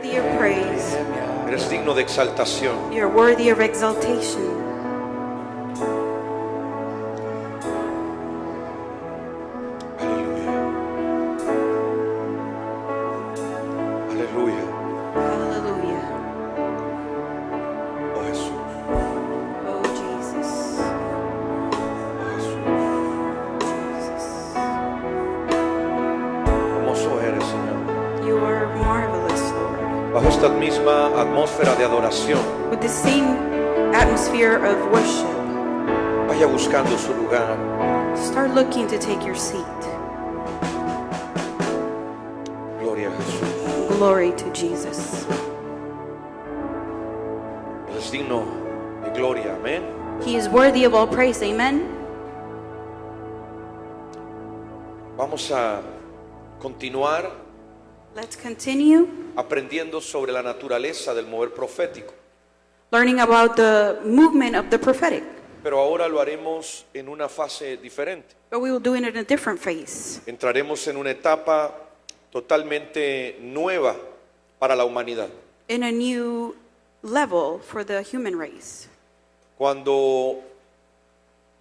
worthy of praise. Eres digno de exaltación. You're worthy of exaltation. Aleluya. Hallelujah. Oh Jesús. Oh Jesus. Oh Jesús. Jesus. Hermoso eres, Señor. You are marvelous, Lord. Bajo esta misma atmósfera de adoración, With the same atmosphere of worship, vaya buscando su lugar. start looking to take your seat. Gloria a Jesús. Glory to Jesus. Él es digno de gloria. Amén. He is worthy of all praise. Amen. Vamos a continuar Let's continue aprendiendo sobre la naturaleza del mover profético. learning about the movement of the prophetic. Pero ahora lo haremos en una fase diferente. But we will do it in a different phase. Entraremos en una etapa totalmente nueva para la humanidad. In a new level for the human race. Cuando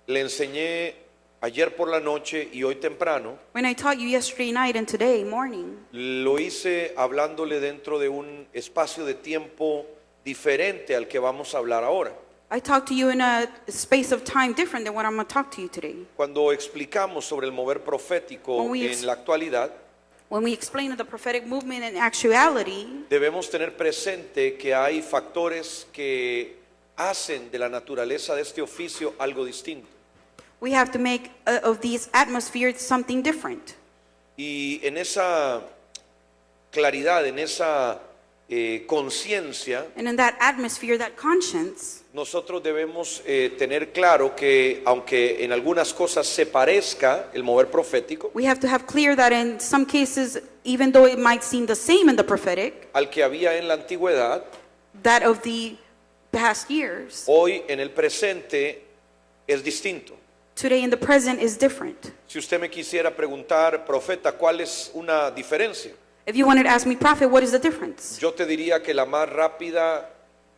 le enseñé ayer por la noche y hoy temprano, When I taught you yesterday night and today morning, lo hice hablándole dentro de un espacio de tiempo diferente al que vamos a hablar ahora. I talked to you in a space of time different than what I'm going to talk to you today. Cuando explicamos sobre el mover profético When we en la actualidad, When we explain the prophetic movement in actuality, debemos tener presente que hay factores que hacen de la naturaleza de este oficio algo distinto. we have to make of these atmospheres something different. Y en esa claridad, en esa conciencia, And in that atmosphere, that conscience, nosotros debemos tener claro que aunque en algunas cosas se parezca el mover profético we have to have clear that in some cases, even though it might seem the same in the prophetic, al que había en la antigüedad, that of the past years, hoy en el presente es distinto. today in the present is different. Si usted me quisiera preguntar, profeta, ¿cuál es una diferencia? If you wanted to ask me, prophet, what is the difference? Yo te diría que la más rápida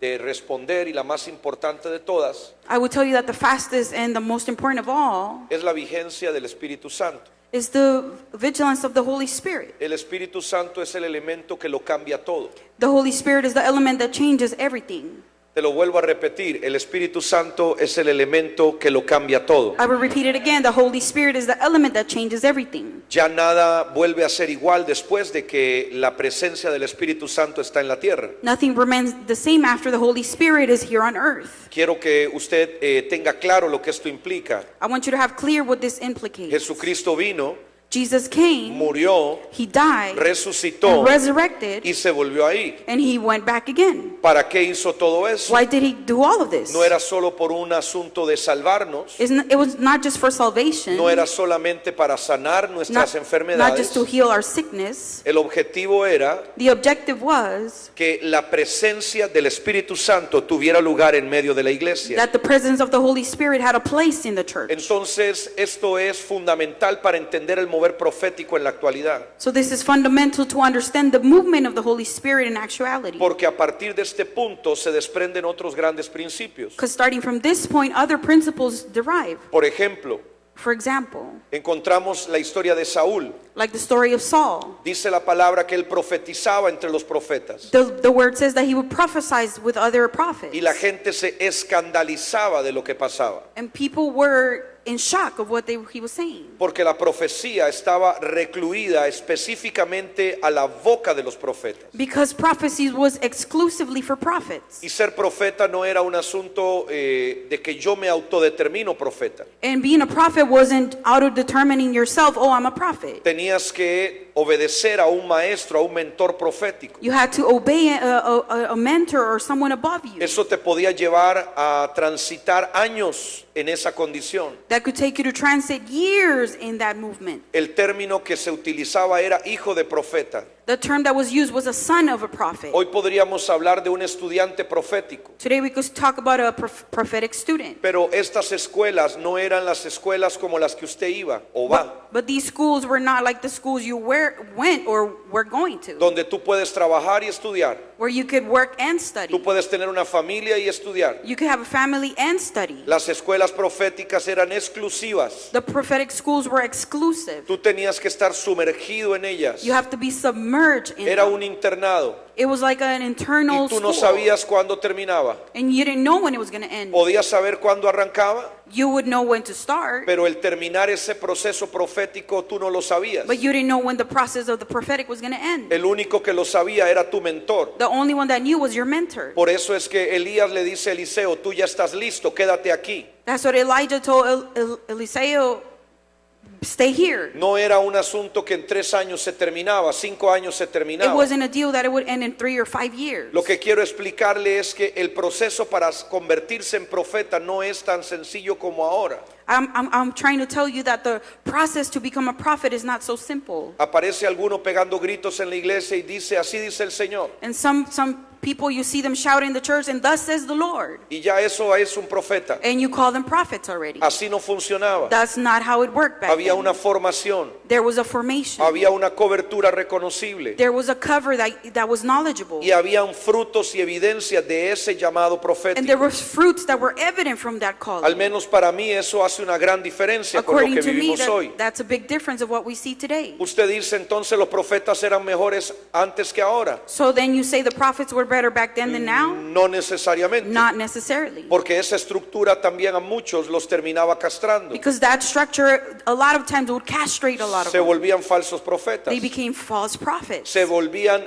de responder y la más importante de todas I would tell you that the fastest and the most important of all es la vigencia del Espíritu Santo. is the vigilance of the Holy Spirit. El Espíritu Santo es el elemento que lo cambia todo. The Holy Spirit is the element that changes everything. Te lo vuelvo a repetir, el Espíritu Santo es el elemento que lo cambia todo. I will repeat it again. The Holy Spirit is the element that changes everything. Ya nada vuelve a ser igual después de que la presencia del Espíritu Santo está en la tierra. Nothing remains the same after the Holy Spirit is here on earth. Quiero que usted tenga claro lo que esto implica. I want you to have clear what this implicates. Jesucristo vino, Jesus came, murió, He died, resucitó and resurrected, y se volvió a ir. and He went back again. ¿Para qué hizo todo eso? Why did He do all of this? No era solo por un asunto de salvarnos, It was not just for salvation, no era solamente para sanar nuestras not enfermedades. just to heal our sickness. El objetivo era The objective was que la presencia del Espíritu Santo tuviera lugar en medio de la iglesia. that the presence of the Holy Spirit had a place in the church. Entonces, esto es fundamental para entender el mover profético en la actualidad. So this is fundamental to understand the movement of the Holy Spirit in actuality. Porque a partir de este punto se desprenden otros grandes principios. Because starting from this point, other principles derive. Por ejemplo, For example, encontramos la historia de Saúl. like the story of Saul. Dice la palabra que él profetizaba entre los profetas. The word says that he would prophesy with other prophets. Y la gente se escandalizaba de lo que pasaba. And people were in shock of what he was saying. Porque la profecía estaba recluida específicamente a la boca de los profetas. Because prophecy was exclusively for prophets. Y ser profeta no era un asunto de que yo me autodetermino profeta. And being a prophet wasn't auto-determining yourself, oh, I'm a prophet. Tenías que obedecer a un maestro, a un mentor profético. You had to obey a mentor or someone above you. Eso te podía llevar a transitar años en esa condición. That could take you to transit years in that movement. El término que se utilizaba era hijo de profeta. The term that was used was a son of a prophet. Hoy podríamos hablar de un estudiante profético. Today we could talk about a prophetic student. Pero estas escuelas no eran las escuelas como las que usted iba o va, But these schools were not like the schools you went or were going to, donde tú puedes trabajar y estudiar. where you could work and study. Tú puedes tener una familia y estudiar. You could have a family and study. Las escuelas proféticas eran exclusivas. The prophetic schools were exclusive. Tú tenías que estar sumergido en ellas. You have to be submerged in Era them. un internado It was like an internal y tú no school. sabías cuándo terminaba. And you didn't know when it was going to end. Podías saber cuándo arrancaba, You would know when to start, pero el terminar ese proceso profético tú no lo sabías. but you didn't know when the process of the prophetic was going to end. El único que lo sabía era tu mentor. The only one that knew was your mentor. Por eso es que Elías le dice a Eliseo, tú ya estás listo, quédate aquí. That's what Elijah told Eliseo, stay here. No era un asunto que en 3 años se terminaba, 5 años se It terminaba. wasn't a deal that it would end in 3 or 5 years. Lo que quiero explicarle es que el proceso para convertirse en profeta no es tan sencillo como ahora. I'm trying to tell you that the process to become a prophet is not so simple. Aparece alguno pegando gritos en la iglesia y dice, así dice el Señor. And some people, you see them shouting in the church, and thus says the Lord. Y ya eso es un profeta. And you call them prophets already. Así no funcionaba. That's not how it worked back Había then. una formación, There was a formation. había una cobertura reconocible There was a cover that was knowledgeable. y habían frutos y evidencias de ese llamado And there profético. were fruits that were evident from that calling. Al menos para mí eso hace una gran diferencia con lo According que to me, vivimos hoy. that's a big difference of what we see today. Usted dice entonces los profetas eran mejores antes que ahora. So then you say the prophets were better back then than now? No necesariamente. Not necessarily. Porque esa estructura también a muchos los terminaba castrando. Because that structure, a lot of times, would castrate a lot of Se them. volvían falsos profetas. They became false prophets. Se volvían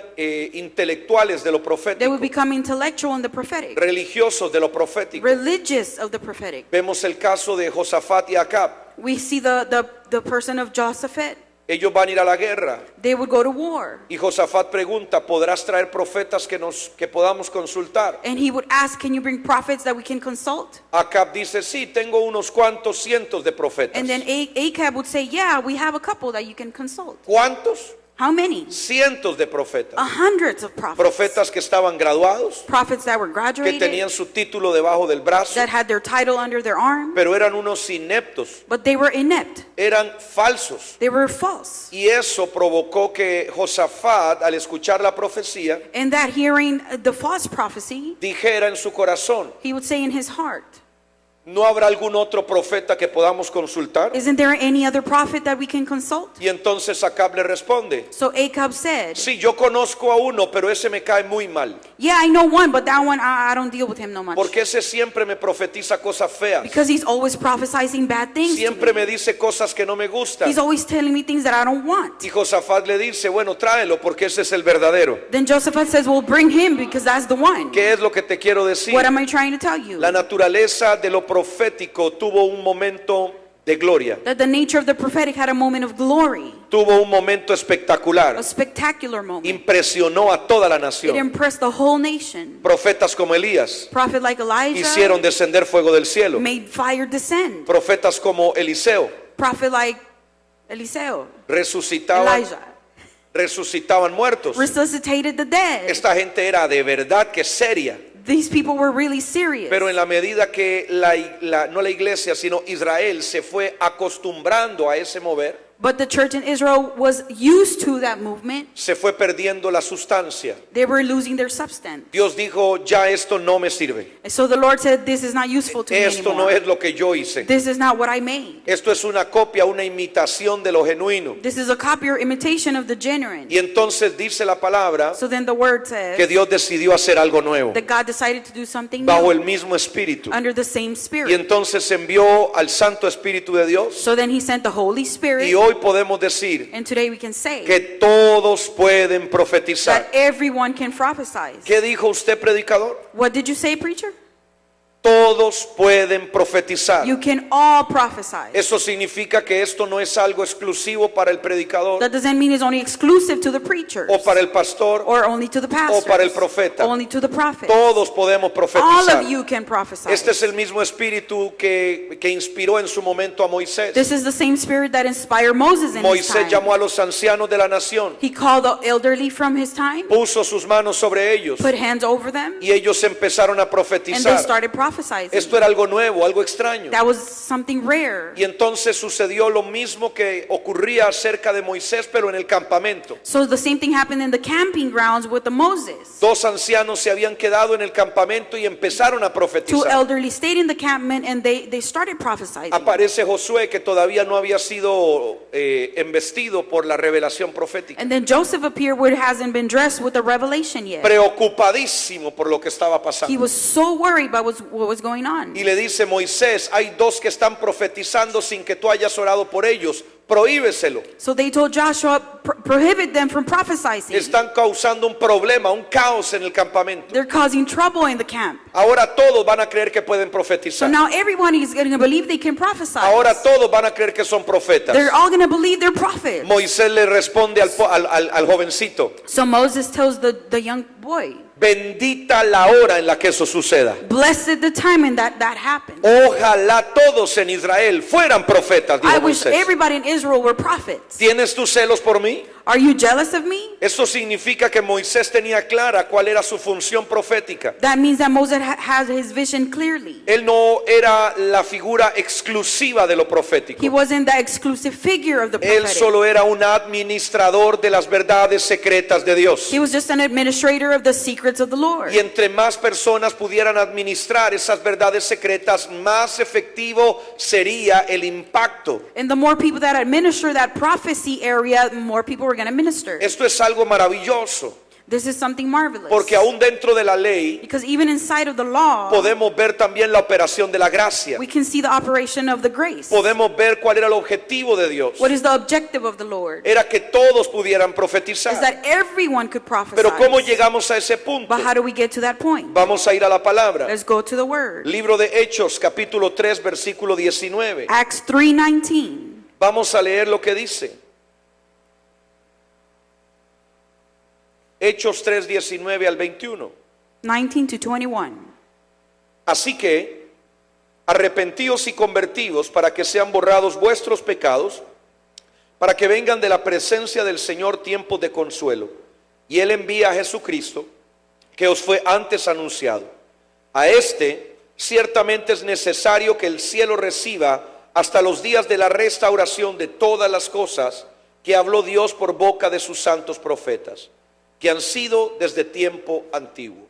intelectuales de lo They profético. would become intellectual in the prophetic, Religiosos de lo profético. religious of the prophetic. Vemos el caso de Josafat y Acab. We see the person of Josaphat. Ellos van a ir a la guerra. They would go to war. Y Josafat pregunta, ¿podrás traer profetas que podamos consultar? And he would ask, can you bring prophets that we can consult? Acab dice, sí, tengo unos cuantos cientos de profetas. And then Ahab would say, yeah, we have a couple that you can consult. ¿Cuántos? How many? Cientos de profetas. Hundreds of prophets. Profetas que estaban graduados, Prophets that were que graduated, tenían su título debajo del brazo, that had their title under their arm, pero eran unos ineptos, but they were inept. eran falsos. They were false. Y eso provocó que Josafat, al escuchar la profecía, And that hearing the false prophecy, dijera en su corazón, he would say in his heart, ¿no habrá algún otro profeta que podamos consultar? isn't there any other prophet that we can consult? Y entonces Acab le responde, So Ahab said, sí, yo conozco a uno, pero ese me cae muy mal, yeah, I know one, but that one, I don't deal with him no much. porque ese siempre me profetiza cosas feas, Because he's always prophesying bad things to siempre me. me dice cosas que no me gustan. He's always telling me things that I don't want. Y Josafat le dice, bueno, tráelo porque ese es el verdadero. Then Josaphat says, well, bring him because that's the one. ¿Qué es lo que te quiero decir? What am I trying to tell you? La naturaleza de lo profético tuvo un momento de gloria, That the nature of the prophetic had a moment of glory, tuvo un momento a espectacular, spectacular moment. impresionó a toda la It nación. impressed the whole nation. Profetas como Elías Prophet like Elijah hicieron descender fuego del cielo. made fire descend. Profetas como Eliseo Prophet like Eliseo, resucitaban, Elijah, resucitaban muertos. resuscitated the dead. Esta gente era de verdad que seria. These people were really serious. Pero en la medida que no la iglesia, sino Israel se fue acostumbrando a ese mover, But the church in Israel was used to that movement. se fue perdiendo la sustancia. They were losing their substance. Dios dijo, ya esto no me sirve. And so the Lord said, this is not useful to me Esto no anymore. es lo que yo hice. This is not what I made. Esto es una copia, una imitación de lo genuino. This is a copy or imitation of the genuine. Y entonces dice la palabra So then the word que says Dios decidió hacer algo nuevo that God decided to do something bajo el new mismo espíritu. under the same Y spirit. entonces envió al Santo Espíritu de Dios. So then he sent the Holy Y Spirit. hoy podemos decir And today we can say que todos pueden profetizar. that everyone can prophesy. ¿Qué dijo usted, predicador? What did you say, preacher? todos pueden profetizar. You can all prophesy. Eso significa que esto no es algo exclusivo para el predicador That doesn't mean it's only exclusive to the preachers o para el pastor. or only to the pastors para el profeta. only to the prophets. Todos podemos All profetizar. of you can prophesy. Este es el mismo espíritu que inspiró en su momento a Moisés. This is the same spirit that inspired Moses in his Moisés time. llamó a los ancianos de la nación, He called the elderly from his time, puso sus manos sobre ellos put hands over them, y ellos empezaron a and they profetizar. started prophesying. Esto era algo nuevo, algo extraño. That was something rare. Y entonces sucedió lo mismo que ocurría acerca de Moisés, pero en el campamento. So the same thing happened in the camping grounds with the Moses. Dos ancianos se habían quedado en el campamento y empezaron a Two profetizar. elderly stayed in the campment and they started prophesying. Aparece Josué, que todavía no había sido embestido por la revelación profética, And then Joseph appeared where it hasn't been dressed with the revelation yet. preocupadísimo por lo que estaba He pasando. was so worried about what was going on. Y le dice: Moisés, hay dos que están profetizando sin que tú hayas orado por ellos, prohíbeselo. So they told Joshua, prohibit them from prophesying. Están causando un problema, un caos en el campamento. They're causing trouble in the camp. Ahora todos van a creer que pueden So profetizar. now everyone is going to believe they can prophesy. Ahora todos van a creer que son profetas. They're all going to believe they're prophets. Moisés le responde al jovencito: So Moses tells the young boy, bendita la hora en la que eso suceda. blessed the time in that happened. Ojalá todos en Israel fueran profetas, I dijo wish Moisés. everybody in Israel were prophets. ¿Tienes tus celos por mí? Are you jealous of me? Eso significa que Moisés tenía clara cuál era su función profética. That means that Moses has his vision clearly. Él no era la figura exclusiva de lo profético. He wasn't the exclusive figure of the Él prophetic. solo era un administrador de las verdades secretas de Dios. He was just an administrator of the secrets of the Lord. Y entre más personas pudieran administrar esas verdades secretas, más efectivo sería el impacto. And the more people that administer that prophecy area, more people were going to minister. Esto es algo maravilloso, This is something marvelous. porque aún dentro de la ley Because even inside of the law, podemos ver también la operación de la gracia. we can see the operation of the grace. Podemos ver cuál era el objetivo de Dios. What is the objective of the Lord? Era que todos pudieran Is profetizar. that everyone could prophesy. Pero ¿cómo llegamos a ese punto? But how do we get to that point? Vamos a ir a la palabra. Let's go to the word. Libro de Hechos, capítulo 3, versículo 19. Acts 3:19. Vamos a leer lo que dice. Hechos 3, 19 al 21. 19 to 21. Así que arrepentíos y convertíos para que sean borrados vuestros pecados, para que vengan de la presencia del Señor tiempos de consuelo. Y Él envía a Jesucristo, que os fue antes anunciado. A este ciertamente es necesario que el cielo reciba hasta los días de la restauración de todas las cosas que habló Dios por boca de sus santos profetas, que han sido desde tiempo antiguo.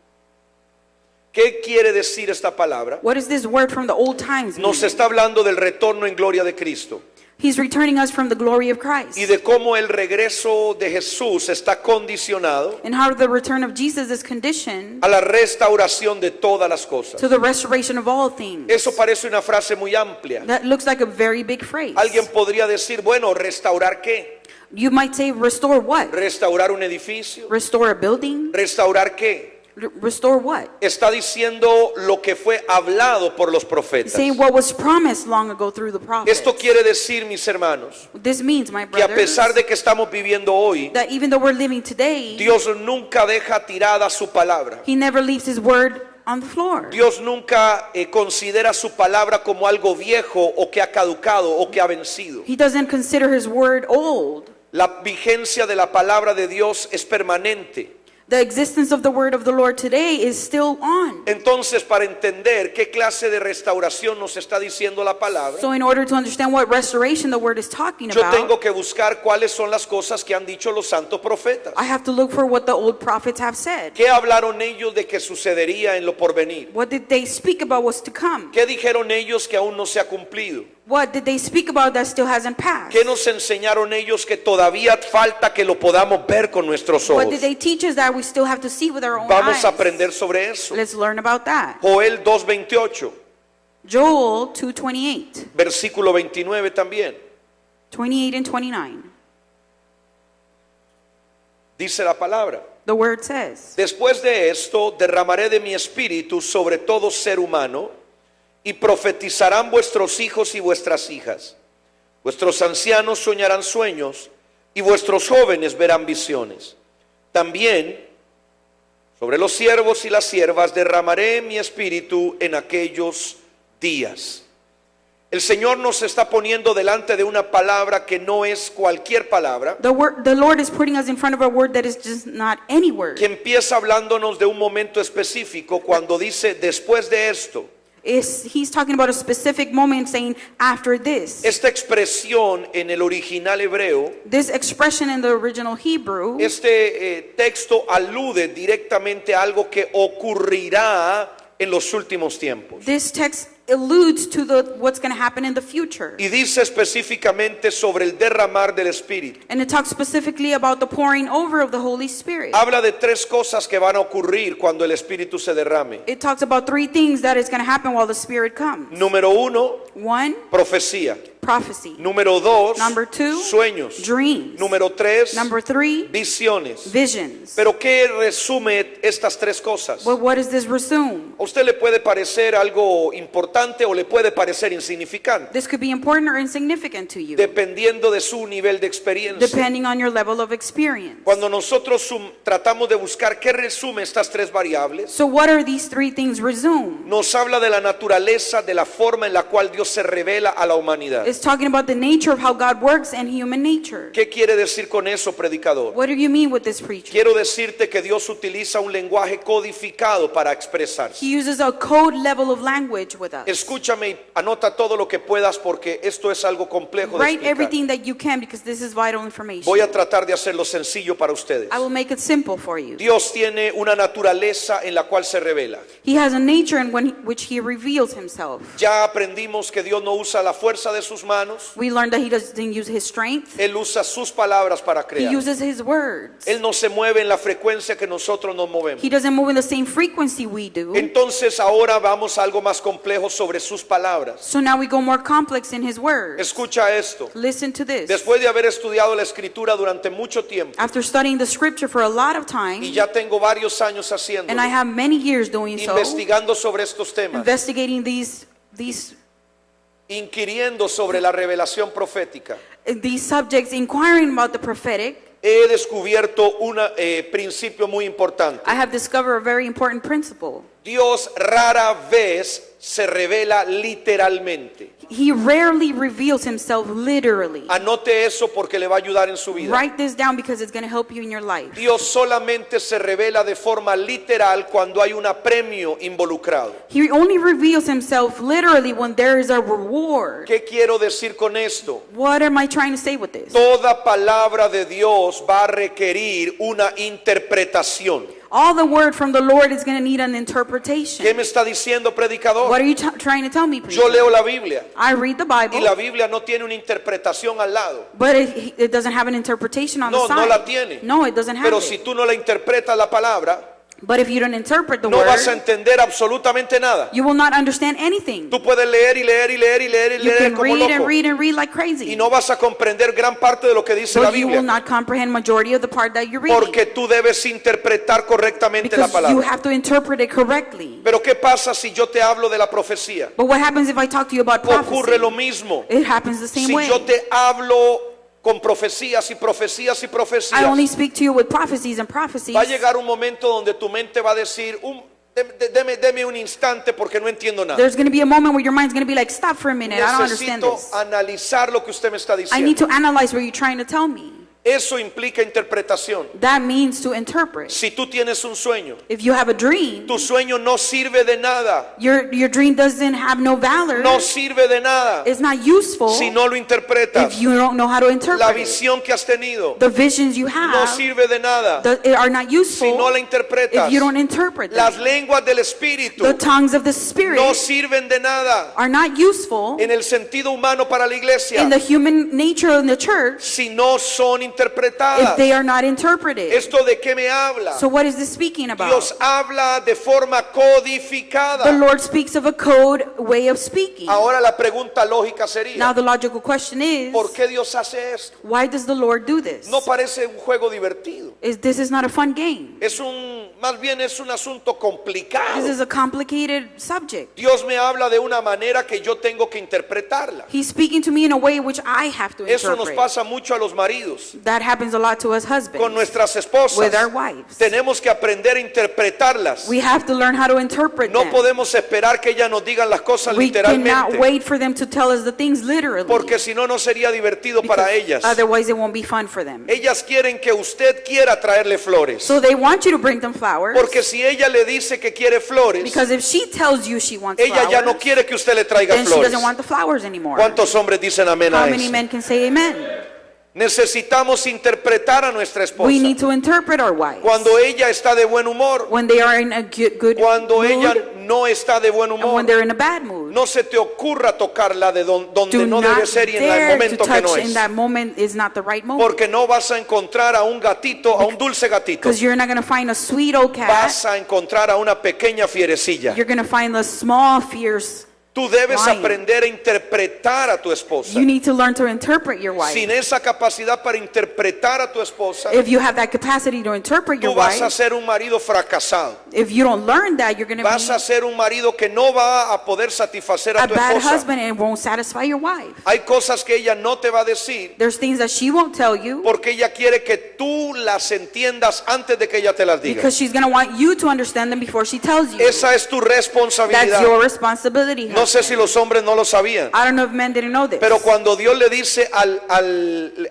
¿Qué quiere decir esta palabra? What is this word from the old times mean? Nos está hablando del retorno en gloria de Cristo He's returning us from the glory of Christ. y de cómo el regreso de Jesús está condicionado And how the return of Jesus is conditioned a la restauración de todas las cosas. to the restoration of all things. Eso parece una frase muy amplia. That looks like a very big phrase. Alguien podría decir, bueno, ¿restaurar qué? You might say, restore what? ¿Restaurar un edificio? Restore a building? ¿Restaurar qué? Restore what? Está diciendo lo que fue hablado por los profetas. Saying what was promised long ago through the prophets. Esto quiere decir, mis hermanos, This means, my que a brothers, pesar de que estamos viviendo hoy, that even though we're living today, Dios nunca deja tirada su palabra. He never leaves His word on the floor. Dios nunca considera su palabra como algo viejo o que ha caducado o que ha vencido. He doesn't consider His word old. La vigencia de la palabra de Dios es permanente. The existence of the word of the Lord today is still on. Entonces, para entender qué clase de restauración nos está diciendo la palabra, So in order to understand what restoration the word is talking yo tengo about, que buscar cuáles son las cosas que han dicho los santos profetas. I have to look for what the old prophets have said. ¿Qué hablaron ellos de que sucedería en lo porvenir? What did they speak about what's to come? ¿Qué dijeron ellos que aún no se ha cumplido? What did they speak about that still hasn't passed? ¿Qué nos enseñaron ellos que todavía falta que lo podamos ver con nuestros What ojos? did they teach us that we still have to see with our own Vamos eyes? a aprender sobre eso. Let's learn about that. Joel 2:28, Joel 2:28, versículo 29 también. 28 and 29. Dice la palabra: The word says, después de esto derramaré de mi espíritu sobre todo ser humano, y profetizarán vuestros hijos y vuestras hijas. Vuestros ancianos soñarán sueños y vuestros jóvenes verán visiones. También sobre los siervos y las siervas derramaré mi espíritu en aquellos días. El Señor nos está poniendo delante de una palabra que no es cualquier palabra, The Lord is putting us in front of a word that is just not any word. que empieza hablándonos de un momento específico cuando dice después de esto. He's talking about a specific moment saying after this. Esta expresión en el original hebreo, This expression in the original Hebrew, este texto alude directamente a algo que ocurrirá en los últimos tiempos. this text alludes to what's going to happen in the future. Y dice específicamente sobre el derramar del Espíritu. And it talks specifically about the pouring over of the Holy Spirit. Habla de tres cosas que van a ocurrir cuando el Espíritu se derrame. It talks about three things that is going to happen while the Spirit comes. Número uno, One, profecía. prophecy. Número dos, Number two, sueños. dreams. Número tres, Number three, visiones. visions. Pero ¿qué resume estas tres cosas? Well, what does this resume? A usted le puede parecer algo importante o le puede parecer insignificante, This could be important or insignificant to you, dependiendo de su nivel de experiencia. depending on your level of experience. Cuando nosotros tratamos de buscar qué resume estas tres variables, So what are these three things resume? nos habla de la naturaleza, de la forma en la cual Dios se revela a la humanidad. It's talking about the nature of how God works and human nature. ¿Qué quiere decir con eso, predicador? What do you mean with this, preacher? Quiero decirte que Dios utiliza un lenguaje codificado para expresarse. He uses a code level of language with us. Escúchame y anota todo lo que puedas porque esto es algo complejo de Write explicar. everything that you can because this is vital information. Voy a tratar de hacerlo sencillo para ustedes. I will make it simple for you. Dios tiene una naturaleza en la cual se revela. He has a nature in which he reveals himself. Ya aprendimos que Dios no usa la fuerza de sus manos, We learned that he doesn't use his strength. Él usa sus palabras para He crear. uses his words. Él no se mueve en la frecuencia que nosotros nos movemos. He doesn't move in the same frequency we do. Entonces ahora vamos a algo más complejo sobre sus palabras. So now we go more complex in his words. Escucha esto. Listen to this. Después de haber estudiado la escritura durante mucho tiempo, After studying the scripture for a lot of y time, ya tengo varios años haciéndolo, and I have many years doing so, investigando sobre estos temas, investigating these inquiriendo sobre la revelación profética, subjects, inquiring about the prophetic, he descubierto un principio muy importante. I have discovered a very important principle. Dios rara vez se revela literalmente. He rarely reveals himself literally. Anote eso porque le va a ayudar en su vida. Write this down because it's going to help you in your life. Dios solamente se revela de forma literal cuando hay un apremio involucrado. He only reveals himself literally when there is a reward. ¿Qué quiero decir con esto? What am I trying to say with this? Toda palabra de Dios va a requerir una interpretación. All the word from the Lord is going to need an interpretation. ¿Qué me está diciendo, predicador? What are you trying to tell me, preacher? Yo leo la Biblia I read the y Bible, la Biblia no tiene una interpretación al lado. but it doesn't have an interpretation on No, the no side. la tiene. No, it doesn't have Pero it. si tú no la interpretas la palabra, But if you don't interpret the no word, vas a entender absolutamente nada. you will not understand anything. Tú puedes leer y leer y leer y leer y You leer can como read and loco read and read like crazy, y no vas a comprender gran parte de lo que dice la but you will Biblia not comprehend majority of the part that you're reading porque tú debes interpretar correctamente la because you palabra. have to interpret it correctly. Pero ¿qué pasa si yo te hablo de la profecía? But what happens if I talk to you about Ocurre lo prophecy? mismo. It happens the same Si way. yo te hablo con profecías y profecías y I only profecías, speak to you with prophecies and prophecies. va a llegar un momento donde tu mente va a decir, deme un instante porque no entiendo nada. There's going to be a moment where your mind's going to be like, stop for a minute, I don't understand Necesito this. analizar lo que usted me está I need diciendo. to analyze what you're trying to tell me. Eso implica interpretación. That means to interpret. Si tú tienes un sueño, If you have a dream, tu sueño no sirve de nada. your dream doesn't have no valor. No sirve de nada It's not useful si no lo interpretas. if you don't know how to La interpret it. visión que has tenido The visions you no have sirve de nada are not si useful no la interpretas. if you don't interpret Las them. lenguas del Espíritu The tongues of the Spirit no sirven de nada are not useful en el sentido humano para la iglesia in the human nature in the church si no son interpretadas. if they are not interpreted. ¿Esto de qué me habla? So what is this speaking about? Dios habla de forma codificada. The Lord speaks of a code way of speaking. Ahora la pregunta lógica Now sería, the logical question is, ¿por qué Dios hace esto? why does the Lord do this? No parece un juego divertido. This is not a fun game. Es un más bien es un asunto complicado. This is a complicated subject. Dios me habla de una manera que yo tengo que interpretarla. He's speaking to me in a way which I have to Eso nos interpret. pasa mucho a los maridos, That happens a lot to us con husbands, nuestras esposas. with our wives. Tenemos que aprender a interpretarlas. We have to learn how to interpret No them. podemos esperar que ellas nos digan las cosas We cannot literalmente, wait for them to tell us the things literally, porque si no, no sería divertido para because ellas. otherwise it won't be fun for them. Ellas quieren que usted quiera traerle flores, So they want you to bring them flowers, porque si ella le dice que quiere flores, because if she tells you she wants ella ya no flowers, quiere que usted le traiga then she flores. doesn't want the flowers anymore. ¿Cuántos hombres dicen amén How a many eso? men can say amen? Necesitamos interpretar a nuestra esposa. We need to interpret our wives. Cuando ella está de buen humor, When they are in a good cuando ella mood, no está de buen and humor, when they're in a bad mood. no se te ocurra tocarla de donde Do no not debe ser y en el dare to momento que no touch in es. that moment is not the right moment. Porque no vas a encontrar a un gatito, a un dulce gatito. Because you're not going to find a sweet old cat. Vas a encontrar a una pequeña fierecilla. You're going to find a small, fierce. Tú debes lion. aprender a interpretar a tu esposa. You need to learn to interpret your wife. Sin esa capacidad para interpretar a tu esposa, If you have that capacity to interpret your tú vas a wife, ser un marido fracasado. if you don't learn that, you're going to Vas a be ser un marido que no va a poder satisfacer a a tu bad esposa. husband and it won't satisfy your wife. Hay cosas que ella no te va a decir There's things that she won't tell you porque ella quiere que tú las entiendas antes de que ella te las diga. because she's going to want you to understand them before she tells you. Esa es tu That's responsabilidad. your responsibility. No sé si los hombres no lo sabían, I don't know if men didn't know this. pero cuando Dios le dice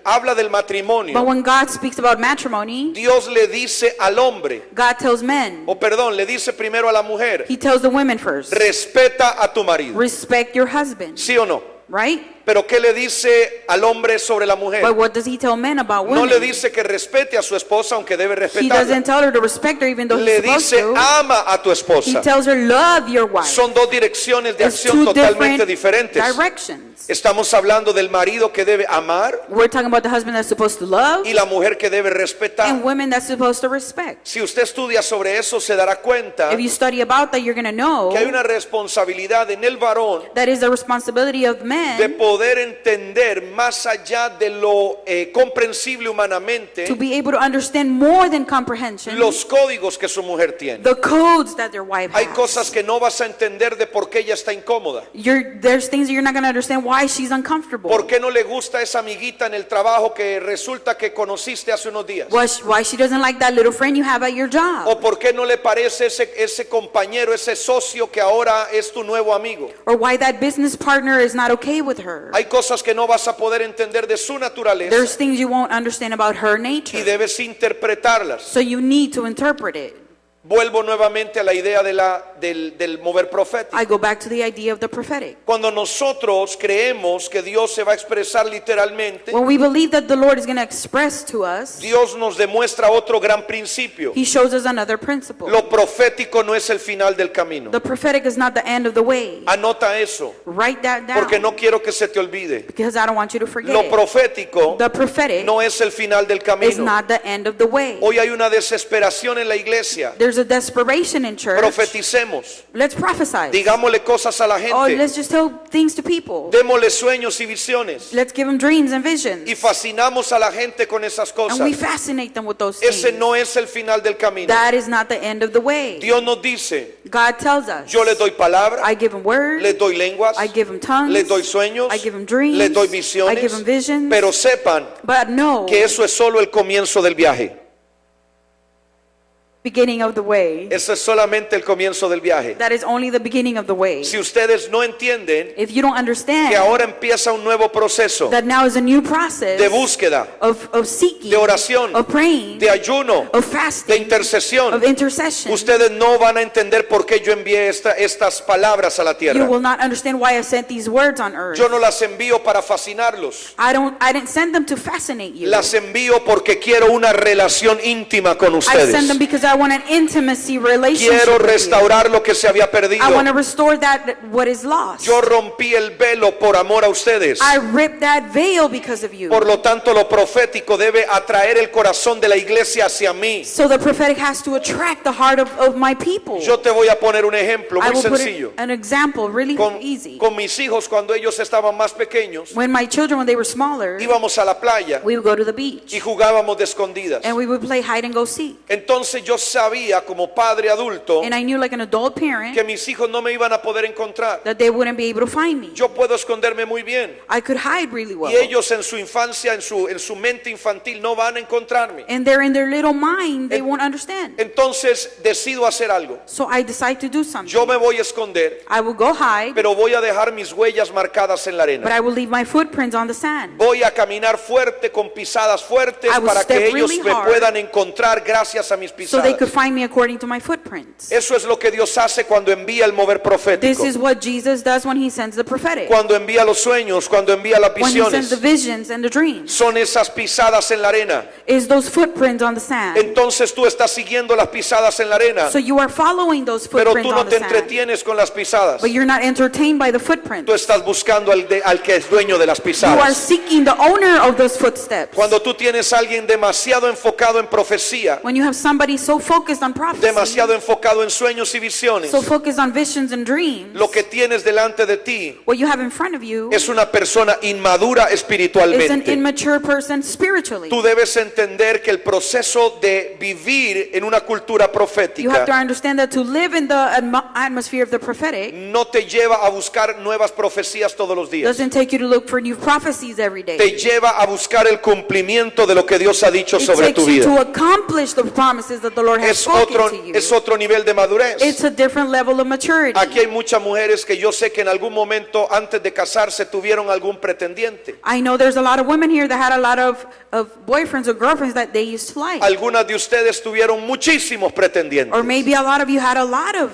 habla del But matrimonio, when God speaks about matrimony, Dios le dice al hombre, God tells men. o perdón, le dice primero a la mujer, He tells the women first. respeta a tu marido. Respect your husband, ¿Sí o no? right? Pero ¿qué le dice al hombre sobre la mujer? But what does he tell men about No le women? dice que respete a su esposa aunque debe He respetarla. doesn't tell her to respect her even though Le he's supposed dice to. ama a tu He esposa. tells her love your wife. Son dos direcciones de It's acción two totalmente different diferentes. directions. Estamos hablando del marido que debe amar We're talking about the husband that's supposed to love y la mujer que debe respetar. and women that's supposed to respect. Si usted estudia sobre eso, se dará cuenta If you study about that, you're going to know que hay una responsabilidad en el varón that is the responsibility of de men poder entender más allá de lo comprensible humanamente to be able to understand more than comprehension los códigos que su mujer tiene. the codes that their wife Hay has. cosas que no vas a entender de por qué ella está incómoda. There's things that you're not going to understand why she's uncomfortable. ¿Por qué no le gusta esa amiguita en el trabajo que resulta que conociste hace unos días? Why she doesn't like that little friend you have at your job. ¿O por qué no le parece ese compañero, ese socio que ahora es tu nuevo amigo? Or why that business partner is not okay with her. Hay cosas que no vas a poder entender de su naturaleza There's things you won't understand about her y nature. debes interpretarlas. So you need to interpret it. Vuelvo nuevamente a la idea del mover profético. I go back to the idea of the prophetic. Cuando nosotros creemos que Dios se va a expresar literalmente, When we believe that the Lord is going to express to us, Dios nos demuestra otro gran principio. He shows us another principle. Lo profético no es el final del camino. The prophetic is not the end of the way. Anota eso, Write that down porque no quiero que se te olvide. because I don't want you to forget Lo it. profético The prophetic no es el final del is camino. not the end of the way. Hoy hay una desesperación en la iglesia. There's a desperation in church. Profeticemos. Let's prophesy. Digámosle cosas a la Oh, gente. let's just tell things to people. Démosle sueños y visiones. Let's give them dreams and visions. Y fascinamos a la gente con esas And we cosas. fascinate them with those Ese things. no es el final del camino. That is not the end of the way. Dios nos dice, God tells us. yo les doy palabra, I give them words. les doy lenguas, I give them tongues. les doy sueños, I give them dreams. les doy I give visiones, them visions. pero sepan But no, que eso es solo el comienzo del viaje. beginning of the way. Eso es solamente el comienzo del viaje. That is only the beginning of the way. Si ustedes no entienden If you don't understand que ahora empieza un nuevo proceso that now is a new process de búsqueda, of seeking, de oración, of praying, de ayuno, of de fasting, intercesión, of intercession, ustedes no van a entender por qué yo envié estas palabras a la you tierra. will not understand why I sent these words on earth. Yo no las envío para fascinarlos. I didn't send them to fascinate you. Las envío porque quiero una relación íntima con I send them ustedes. because I want an intimacy relationship Quiero with you. restaurar lo que se había perdido. I want to restore that what is lost. Yo rompí el velo por amor a ustedes. I ripped that veil because of you. Por lo tanto, lo profético debe atraer el corazón de la iglesia hacia mí. So the prophetic has to attract the heart of my people. Yo te voy a poner un ejemplo I muy will put sencillo. an example really Con, easy. con mis hijos, cuando ellos estaban más pequeños, When my children, when they were smaller, íbamos a la playa we would go to the beach y jugábamos de escondidas. and we would play hide and go seek. Entonces yo sabía como padre adulto and I knew like an adult parent que mis hijos no me iban a poder encontrar. that they wouldn't be able to find me. Yo puedo esconderme muy bien I could hide really well. y ellos en su infancia, en su mente infantil no van a encontrarme. And they're in their little mind, they won't understand. Entonces decido hacer algo. So I decide to do something. Yo me voy a esconder, I will go hide, pero voy a dejar mis huellas marcadas en la but arena. I will leave my footprints on the sand. Voy a caminar fuerte con pisadas fuertes I will para que step ellos really me hard puedan encontrar gracias a mis So they could pisadas. find me according to my footprints. Eso es lo que Dios hace cuando envía el mover This profético, is what Jesus does when he sends the prophetic. cuando envía los sueños, cuando envía las When he sends the visiones. visions and the dreams. Son esas pisadas en la arena. Is those footprints on the sand. Entonces tú estás siguiendo las pisadas en la arena, So you are following those pero footprints tú no on te the sand. entretienes con las pisadas. But you're not entertained by the footprints. Tú estás buscando al que es dueño de las You are pisadas. seeking the owner of those footsteps. Cuando tú tienes a alguien demasiado enfocado en profecía, When you have somebody so focused on prophecy, demasiado enfocado en sueños y visiones, so focused on visions and dreams, lo que tienes delante de ti what you have in front of you es una persona inmadura is an espiritualmente. immature person spiritually. Tú debes entender que el proceso de vivir en una cultura You have to profética understand that to live in the atmosphere of the prophetic no te lleva a buscar nuevas profecías todos los días. doesn't take you to look for new prophecies every day. Te lleva a buscar el cumplimiento de lo que Dios ha dicho It sobre takes tu you to vida. accomplish the promises that the Lord has spoken to you. Es otro nivel de madurez. It's a different level of maturity. Aquí hay muchas mujeres que yo sé que en algún momento antes de casarse tuvieron algún pretendiente. I know there's a lot of women here that had a lot of boyfriends or girlfriends that they used to like. Algunas de ustedes tuvieron muchísimos pretendientes. Or maybe a lot of you had a lot of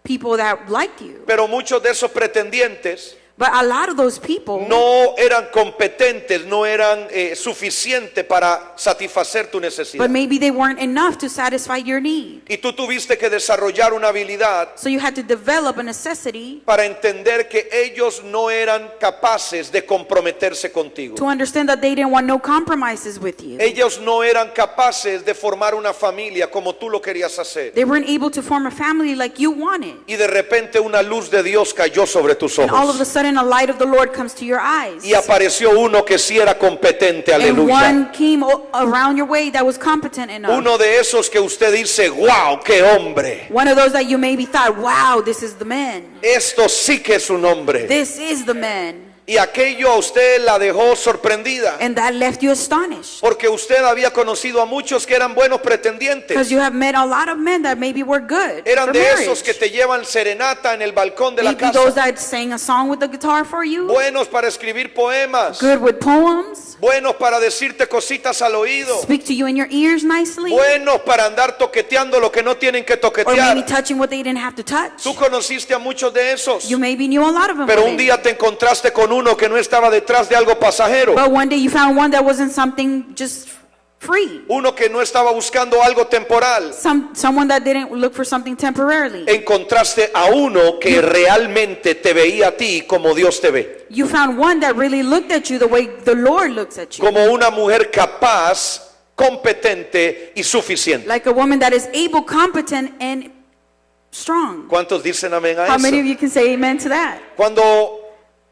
people that liked you. Pero muchos de esos pretendientes But a lot of those people, no eran competentes, no eran suficientes para satisfacer tu necesidad. but maybe they weren't enough to satisfy your need. Y tú tuviste que desarrollar una habilidad So you had to develop a necessity para entender que ellos no eran capaces de comprometerse contigo. to understand that they didn't want no compromises with you. Ellos no eran capaces de formar una familia como tú lo querías hacer. They weren't able to form a family like you wanted. Y de repente una luz de Dios cayó sobre tus And all of a ojos. sudden a light of the Lord comes to your eyes. Y apareció uno que sí era competente, And aleluya. one came around your way that was competent enough. Uno de esos que usted dice, wow, qué hombre. One of those that you maybe thought, wow, this is the man. Esto sí que es un hombre. This is the man. Y aquello a usted la dejó sorprendida. And that left you astonished. Porque usted había conocido a muchos que eran buenos pretendientes. Because you have met a lot of men that maybe were good Eran for de marriage. esos que te llevan serenata en el balcón de la Maybe those casa. that sang a song with the guitar for you. Buenos para escribir poemas. Good with poems. Buenos para decirte cositas al oído. Speak to you in your ears nicely. Buenos para andar toqueteando lo que no tienen que Or maybe toquetear. touching what they didn't have to touch. Tú conociste a muchos de esos. You maybe knew a lot of them. Pero were un they? día te encontraste con uno que no estaba detrás de algo pasajero. But one day you found one that wasn't something just free. Uno que no estaba buscando algo temporal. Someone that didn't look for something temporarily. Encontraste a uno que realmente te veía a ti como Dios te ve. You found one that really looked at you the way the Lord looks at you. Como una mujer capaz, competente y suficiente. Like a woman that is able, competent, and strong. ¿Cuántos dicen amén a How many of eso? you can say amen to that? Cuando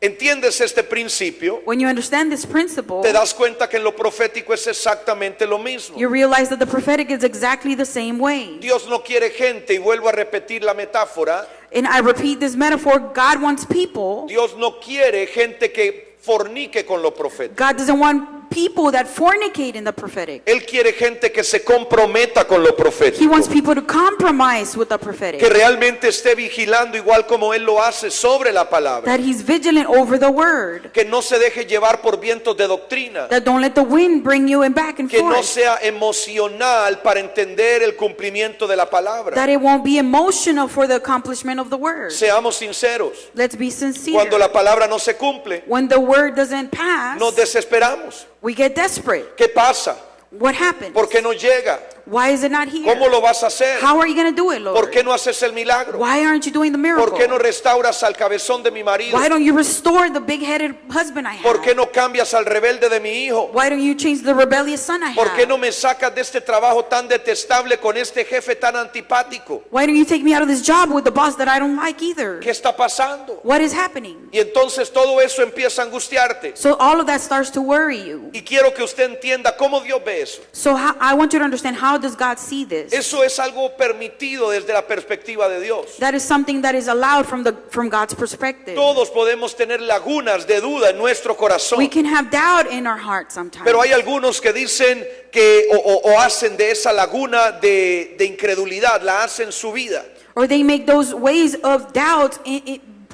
entiendes este principio, When you understand this principle, te das cuenta que en lo profético es exactamente lo mismo. you realize that the prophetic is exactly the same way. Dios no quiere gente, y vuelvo a repetir la metáfora, And I repeat this metaphor, God wants people. Dios no quiere gente que fornique con lo profético. God doesn't want people that fornicate in the prophetic. Él quiere gente que se comprometa con lo He profético, wants people to compromise with the prophetic. que realmente esté vigilando igual como Él lo hace sobre la palabra, That he's vigilant over the word. que no se deje llevar por vientos de doctrina, That don't let the wind bring you in back and que no forth. sea emocional para entender el cumplimiento de la palabra. That it won't be emotional for the accomplishment of the word. Seamos sinceros, Let's be sincere. cuando la palabra no se cumple, When the word doesn't pass, nos desesperamos. we get desperate. ¿Qué pasa? What happens? ¿Por qué no llega? Why is it not here? ¿Cómo lo vas a hacer? How are you going to do it, Lord? ¿Por qué no haces el milagro? Why aren't you doing the miracle? ¿Por qué no restauras al cabezón de mi marido? Why don't you restore the big-headed husband I have? ¿Por qué no cambias al rebelde de mi hijo? Why don't you change the rebellious son I ¿Por qué have? no me sacas de este trabajo tan detestable con este jefe tan antipático? Why don't you take me out of this job with the boss that I don't like either? ¿Qué está pasando? What is happening? Y entonces todo eso empieza a angustiarte. So all of that starts to worry you. Y quiero que usted entienda cómo Dios ve eso. So I want you to understand how does God see this? Eso es algo permitido desde la perspectiva de Dios. That is something that is allowed from God's perspective. Todos podemos tener lagunas de duda en nuestro corazón. We can have doubt in our heart sometimes. Pero hay algunos que dicen que o hacen de esa laguna de incredulidad, la hacen su vida. Or they make those ways of doubt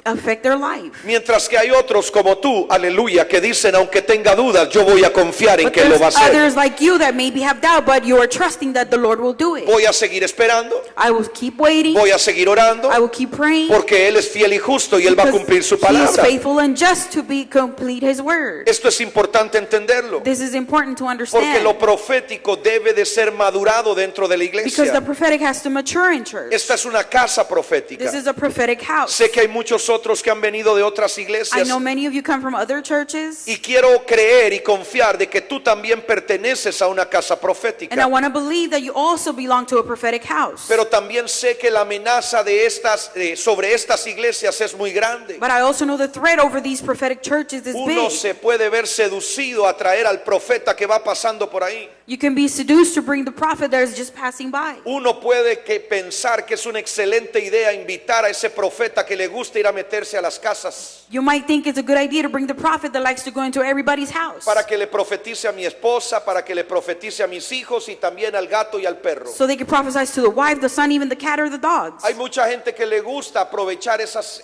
affect their life. Mientras que hay otros como tú, aleluya, que dicen, aunque tenga dudas, yo voy a confiar en But que lo va a there's hacer. others like you that maybe have doubt, but you are trusting that the Lord will do it. Voy a seguir esperando, I will keep waiting. voy a seguir orando, I will keep praying. porque Él es fiel y justo y Él va a Because cumplir su He is palabra. faithful and just to complete His word. Esto es importante entenderlo, This is important to porque understand. lo profético debe de ser madurado dentro de la Because the iglesia. prophetic has to mature in church. Esta es una casa profética. This is a prophetic house. Sé que hay muchos otros que han venido de otras I iglesias know many of you come from other churches, y quiero creer y confiar de que tú también perteneces a una casa and I profética. want to believe that you also belong to a prophetic house. Pero también sé que la amenaza de sobre estas iglesias es muy grande. But I also know the threat over these prophetic churches is Uno big. se puede ver seducido a traer al profeta que va pasando por ahí. You can be seduced to bring the prophet that is just passing by. Uno puede pensar que es una excelente idea invitar a ese profeta que le gusta ir a meterse a las casas You might think it's a good idea to bring the prophet that likes to go into everybody's house para que le profetice a mi esposa, para que le profetice a mis hijos y también al gato y al perro. so they can prophesy to the wife, the son, even the cat or the dogs. Hay mucha gente que le gusta aprovechar esas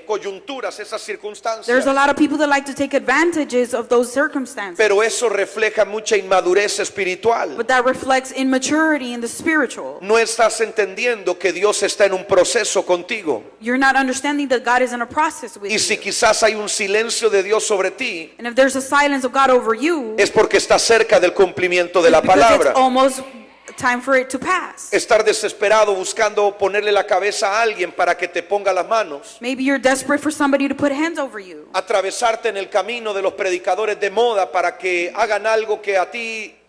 coyunturas, esas circunstancias. There's a lot of people that like to take advantages of those circumstances. Pero eso refleja mucha inmadurez espiritual. But that reflects immaturity in the spiritual. No estás entendiendo que Dios está en un proceso contigo. You're not understanding that God is in a process with Y si you. quizás hay un silencio de Dios sobre ti, And if there's a silence of God over you, es porque estás cerca del cumplimiento de la because palabra. it's almost time for it to pass. Estar desesperado buscando ponerle la cabeza a alguien para que te ponga las manos. Maybe you're desperate for somebody to put hands over you. Atravesarte en el camino de los predicadores de moda para que hagan algo que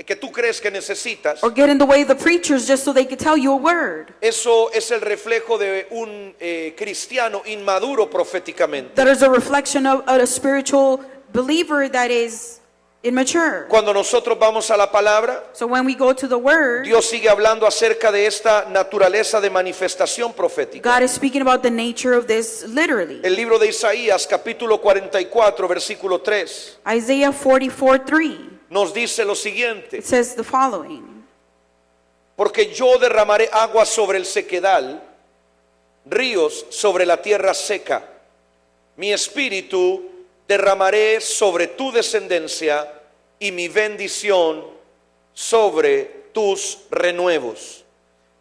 que tú crees que necesitas. Or get in the way of the preachers just so they could tell you a word. Eso es el reflejo de un cristiano inmaduro proféticamente. That is a reflection of a spiritual believer that is immature. Cuando nosotros vamos a la palabra, So when we go to the word, Dios sigue hablando acerca de esta naturaleza de manifestación profética. God is speaking about the nature of this literally. El libro de Isaías, capítulo 44, versículo 3, Isaiah 44:3, nos dice lo siguiente: it says the following. porque yo derramaré agua sobre el sequedal, ríos sobre la tierra seca. Mi espíritu derramaré sobre tu descendencia y mi bendición sobre tus renuevos.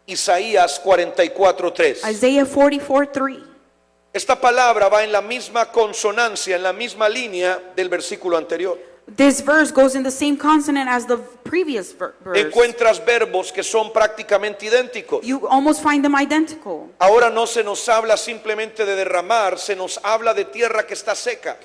Isaías 44:3. Isaiah 44:3. Esta palabra va en la misma consonancia, en la misma línea del versículo anterior. This verse goes in the same consonant as the previous verse. Encuentras verbos que son prácticamente idénticos. You almost find them identical. Ahora no se nos habla simplemente de derramar, se nos habla de tierra que está seca.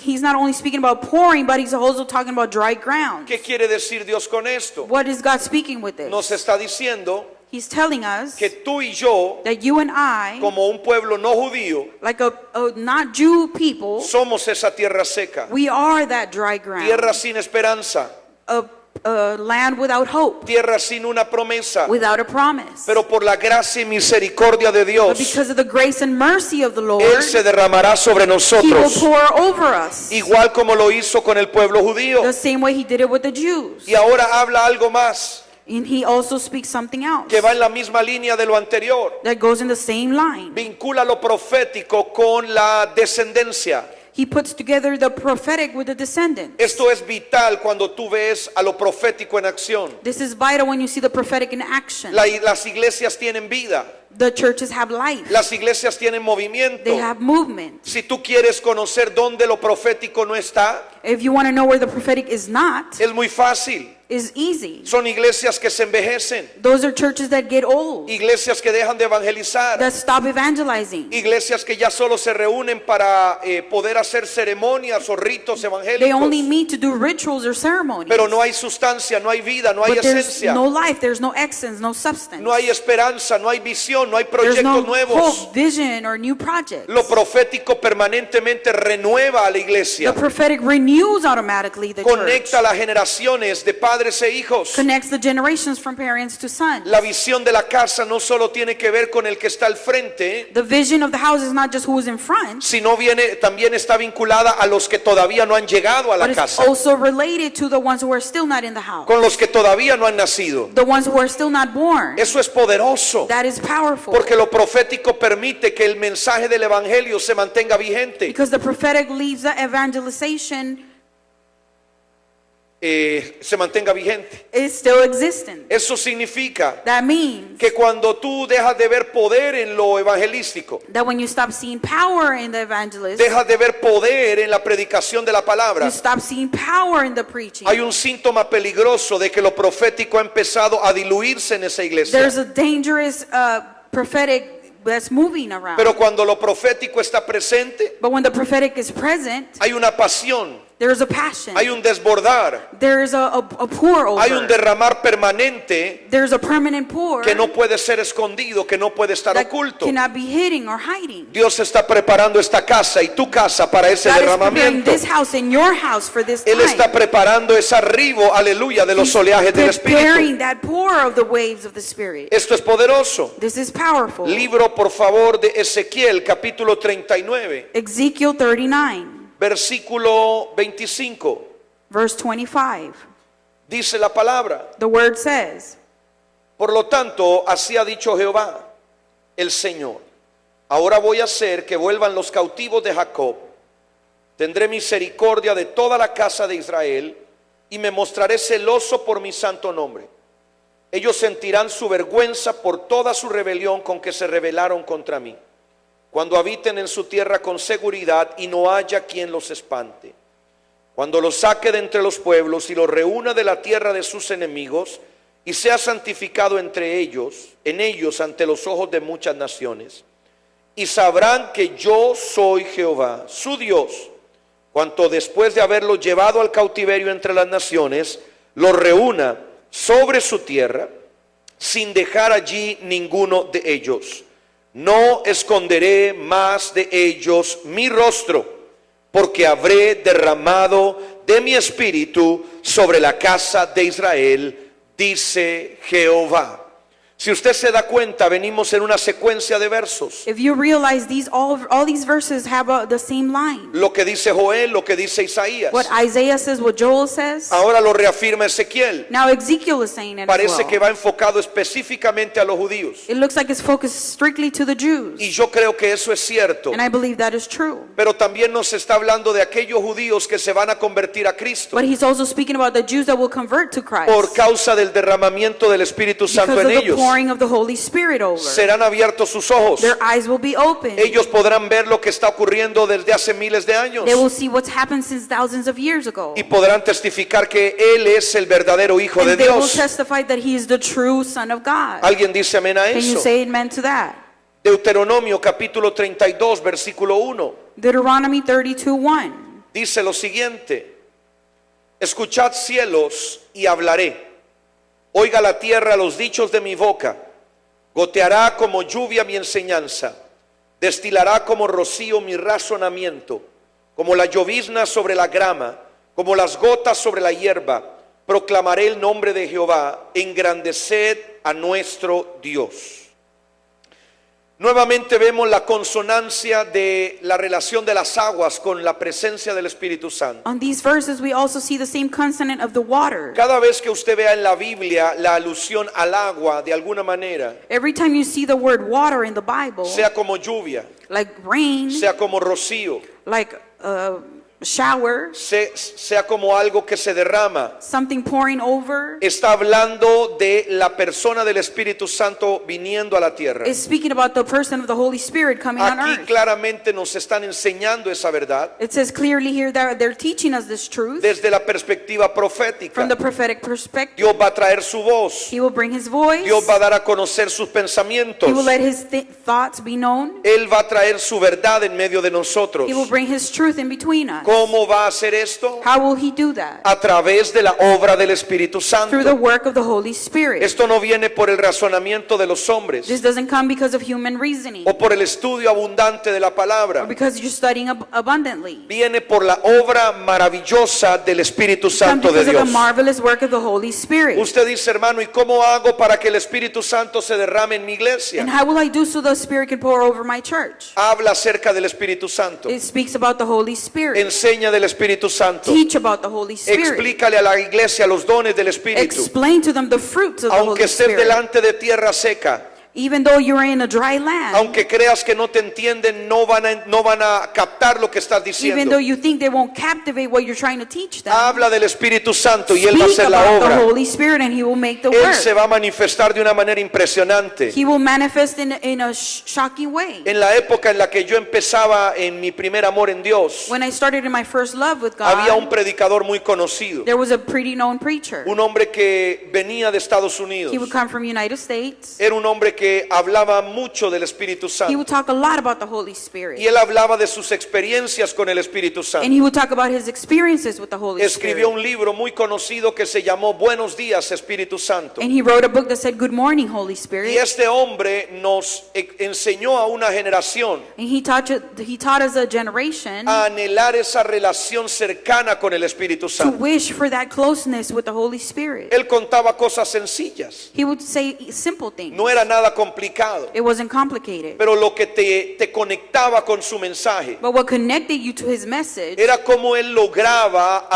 He's not only speaking about pouring, but he's also talking about dry ground. ¿Qué quiere decir Dios con esto? What is God speaking with this? Nos está diciendo He's telling us que tú y yo, that you and I, como un pueblo no judío, like a not Jew people, somos esa tierra seca, we are that dry ground. tierra sin esperanza, A land without hope, tierra sin una promesa. without a promise. Pero por la gracia y misericordia de But Dios, because of the grace and mercy of the Lord, Él se derramará sobre He will nosotros, pour over us. igual como lo hizo con el pueblo judío. The same way He did it with the Jews. Y ahora habla algo más And He also speaks something else que va en la misma línea de lo anterior. that goes in the same line. Vincula lo profético con la descendencia. He puts together the prophetic with the descendant. Esto es vital cuando tú ves a lo profético en acción. This is vital when you see the prophetic in action. Las iglesias tienen vida, The churches have life. las iglesias tienen movimiento. They have movement. Si tú quieres conocer dónde lo profético no está, If you want to know where the prophetic is not, es muy fácil. is easy. Son iglesias que se envejecen, Those are churches that get old, iglesias que dejan de evangelizar, that stop evangelizing. iglesias que ya solo se reúnen para poder hacer ceremonias o ritos They only evangélicos. meet to do rituals or ceremonies. Pero no hay sustancia, no hay vida, no hay But there's esencia, no life, there's no essence, no substance. no hay esperanza, no hay visión, no hay There's no proyectos nuevos. hope, vision, or new projects. Lo profético permanentemente renueva a la The iglesia, prophetic renews automatically the church. conecta las generaciones de padres padres e hijos. connects the generations from parents to sons. La visión de la casa no solo tiene que ver con el que está al frente, The vision of the house is not just who is in front, sino también está vinculada a los que todavía no han llegado a la but it's casa, also related to the ones who are still not in the house, con los que todavía no han nacido. the ones who are still not born. Eso es poderoso, That is powerful. porque lo profético permite que el mensaje del evangelio se mantenga vigente. Because the prophetic leaves the evangelization Se mantenga vigente. is still existent. Eso significa That means que cuando tú dejas de ver poder en lo evangelístico, that when you stop seeing power in the evangelist, dejas de ver poder en la predicación de la palabra, you stop seeing power in the preaching. hay un síntoma peligroso de que lo profético ha empezado a diluirse en esa iglesia. There's a dangerous prophetic that's moving around. Pero cuando lo profético está presente, But when the prophetic is present, hay una pasión, there is a passion. hay un desbordar, There is a pour over. hay un derramar permanente There's a permanent pour que no puede ser escondido, que no puede estar that oculto. cannot be hidden or hiding. Dios está preparando esta casa y tu casa para ese God is preparing derramamiento. this house and your house for this Él está time. preparando ese arribo, aleluya, de los He's oleajes del Espíritu. preparing that pour of the waves of the Spirit. Esto es poderoso. This is powerful. Libro, por favor, de Ezequiel, capítulo 39, Ezekiel 39, versículo 25. verse 25. Dice la palabra: The word says, por lo tanto, así ha dicho Jehová, el Señor: ahora voy a hacer que vuelvan los cautivos de Jacob. Tendré misericordia de toda la casa de Israel y me mostraré celoso por mi santo nombre. Ellos sentirán su vergüenza por toda su rebelión con que se rebelaron contra mí, cuando habiten en su tierra con seguridad y no haya quien los espante. Cuando los saque de entre los pueblos y los reúna de la tierra de sus enemigos y sea santificado entre ellos, en ellos ante los ojos de muchas naciones. Y sabrán que yo soy Jehová, su Dios, cuanto después de haberlos llevado al cautiverio entre las naciones, los reúna sobre su tierra, sin dejar allí ninguno de ellos. No esconderé más de ellos mi rostro, porque habré derramado de mi espíritu sobre la casa de Israel, dice Jehová. Si usted se da cuenta, venimos en una secuencia de versos. if you realize all these verses have the same line. Lo que dice Joel, lo que dice Isaías. What Isaiah says, what Joel says. Ahora lo reafirma Ezequiel. Now Ezekiel is saying it as Parece well. que va enfocado específicamente a los judíos. It looks like it's focused strictly to the Jews. Y yo creo que eso es cierto. And I believe that is true. Pero también nos está hablando de aquellos judíos que se van a convertir a Cristo But he's also speaking about the Jews that will convert to Christ. por causa del derramamiento del Espíritu Santo Because en of the ellos. pouring of the Holy Spirit over. Serán abiertos sus ojos. Their eyes will be open. Ellos podrán ver lo que está ocurriendo desde hace miles de años. They will see what's happened since thousands of years ago. Y podrán testificar que Él es el verdadero Hijo de And they will Dios. testify that he is the true Son of God. ¿Alguien dice amén a Can you eso? say amen to that? Deuteronomio capítulo 32, versículo 1. Deuteronomy 32:1. Dice lo siguiente: escuchad cielos y hablaré, oiga la tierra los dichos de mi boca. Goteará como lluvia mi enseñanza, destilará como rocío mi razonamiento, como la llovizna sobre la grama, como las gotas sobre la hierba. Proclamaré el nombre de Jehová, engrandeced a nuestro Dios. Nuevamente vemos la consonancia de la relación de las aguas con la presencia del Espíritu Santo. On these verses, we also see the same consonant of the water. Cada vez que usted vea en la Biblia la alusión al agua de alguna manera, Every time you see the word water in the Bible, sea como lluvia, like rain, sea como rocío, like shower, sea como algo que se derrama, something pouring over, está hablando de la persona del Espíritu Santo viniendo a la tierra. is speaking about the person of the Holy Spirit coming on Aquí earth. claramente nos están enseñando esa verdad It says clearly here that they're teaching us this truth desde la perspectiva profética. from the prophetic perspective. Dios va a traer su voz. He will bring his voice. Dios va a dar a conocer sus pensamientos. He will let his thoughts be known. Él va a traer su verdad en medio de nosotros. He will bring his truth in between us. ¿Cómo va a hacer esto? How will he do that? A través de la obra del Espíritu Through the Santo. work of the Holy Spirit. Esto no viene por el razonamiento de los hombres This doesn't come because of human reasoning o por el estudio abundante de la or palabra. because you're studying abundantly. Viene por la obra maravillosa del Espíritu It comes Santo de because of the Dios. marvelous work of the Holy Spirit. Usted dice, hermano, ¿y cómo hago para que el Espíritu Santo se derrame en mi And iglesia? how will I do so the Spirit can pour over my church? Habla acerca del Espíritu Santo. It speaks about the Holy Spirit. Enseña del Espíritu Santo. Teach about the Holy Spirit. Explícale a la iglesia los dones del Espíritu. Explain to them the fruits of the Holy Aunque estés Spirit. delante de tierra seca, Even though you're in a dry land, aunque creas que no te entienden, no van a captar lo que estás even though diciendo. you think they won't captivate what you're trying to teach them, Habla del Espíritu Santo y Él va a speak hacer la about the obra. Holy Spirit and He will make the Él se work. va a manifestar de una manera impresionante. He will manifest in a shocking way. En la época en la que yo empezaba en mi primer amor en Dios, When I started in my first love with había un God, predicador muy conocido, there was a pretty known preacher. un hombre que venía de Estados Unidos. He would come from United States. Era un hombre que hablaba mucho del Espíritu He would Santo talk a lot about the Holy y Spirit. él hablaba de sus experiencias con el Espíritu And Santo. he would talk about his experiences with the Holy Escribió Spirit. un libro muy conocido que se llamó Buenos días, Espíritu Santo. And he wrote a book that said, Good morning, Holy Y Spirit. este hombre nos enseñó a una generación And he taught us a generation a anhelar esa relación cercana con el Espíritu to Santo. wish for that closeness with the Holy Spirit. Él contaba cosas sencillas, He would say simple things. no era nada complicado, It wasn't complicated. pero lo que te conectaba con su mensaje But what connected you to his message era cómo él lograba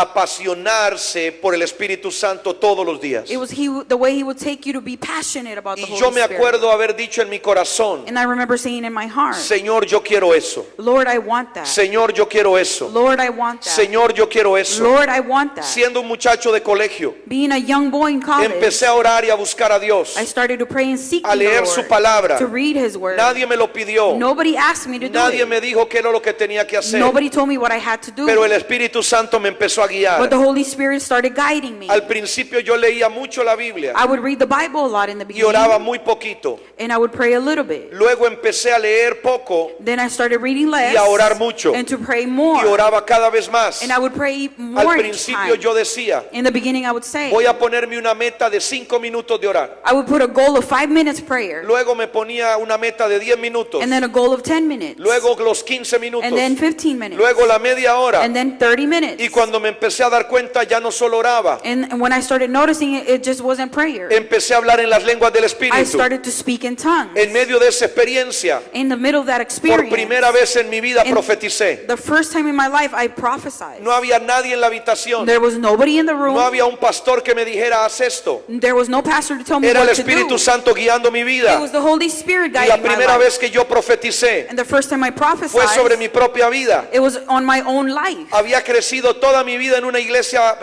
apasionarse por el Espíritu Santo todos los días. it was the way he would take you to be passionate about the Y Holy yo me Spirit. acuerdo haber dicho en mi corazón, And I remember saying in my heart, Señor, yo quiero eso. Lord, I want that. Señor, yo quiero eso. Lord, I want that. Señor, yo quiero eso. Lord, I want that. Siendo un muchacho de colegio, Being a young boy in college, empecé a orar y a buscar a Dios, I started to pray and seek a the leer Lord, su palabra. to read his word. Nadie me lo pidió, Nobody asked me to do nadie it. me dijo qué era lo que tenía que hacer, Nobody told me what I had to do. pero el Espíritu Santo me empezó a guiar. But the Holy Spirit started guiding me. Al principio yo leía mucho la Biblia I would read the Bible a lot in the y oraba beginning, muy poquito. and I would pray a little bit. Luego empecé a leer poco Then I started reading less y a orar mucho and to pray y more. oraba cada vez más. And I would pray Al more each principio time. yo decía, In the beginning I would say, voy a ponerme una meta de 5 minutos de orar. I would put a goal of 5 minutes prayer, Luego me ponía una meta de 10 minutos. and then a goal of 10 minutes, Luego los 15 minutos. and then 15 minutes, Luego la media hora. and then 30 minutes. Y cuando me empecé a dar cuenta ya no solo oraba, And when I started noticing it, it just wasn't prayer. empecé a hablar en las lenguas del I Espíritu. started to speak in tongues. En medio de esa experiencia, In the middle of that por experience, primera vez en mi vida In- profeticé. the first time in my life I prophesied. No había nadie en la habitación. There was nobody in the room. No había un pastor que me dijera, haz esto. There was no pastor to tell me Era el what to do. Espíritu Santo guiando mi It vida. was the Holy Spirit Y la guiding my primera life. vez que yo profeticé And the first time I fue sobre prophesied, mi propia vida. it was on my own life. Había crecido toda mi vida en una iglesia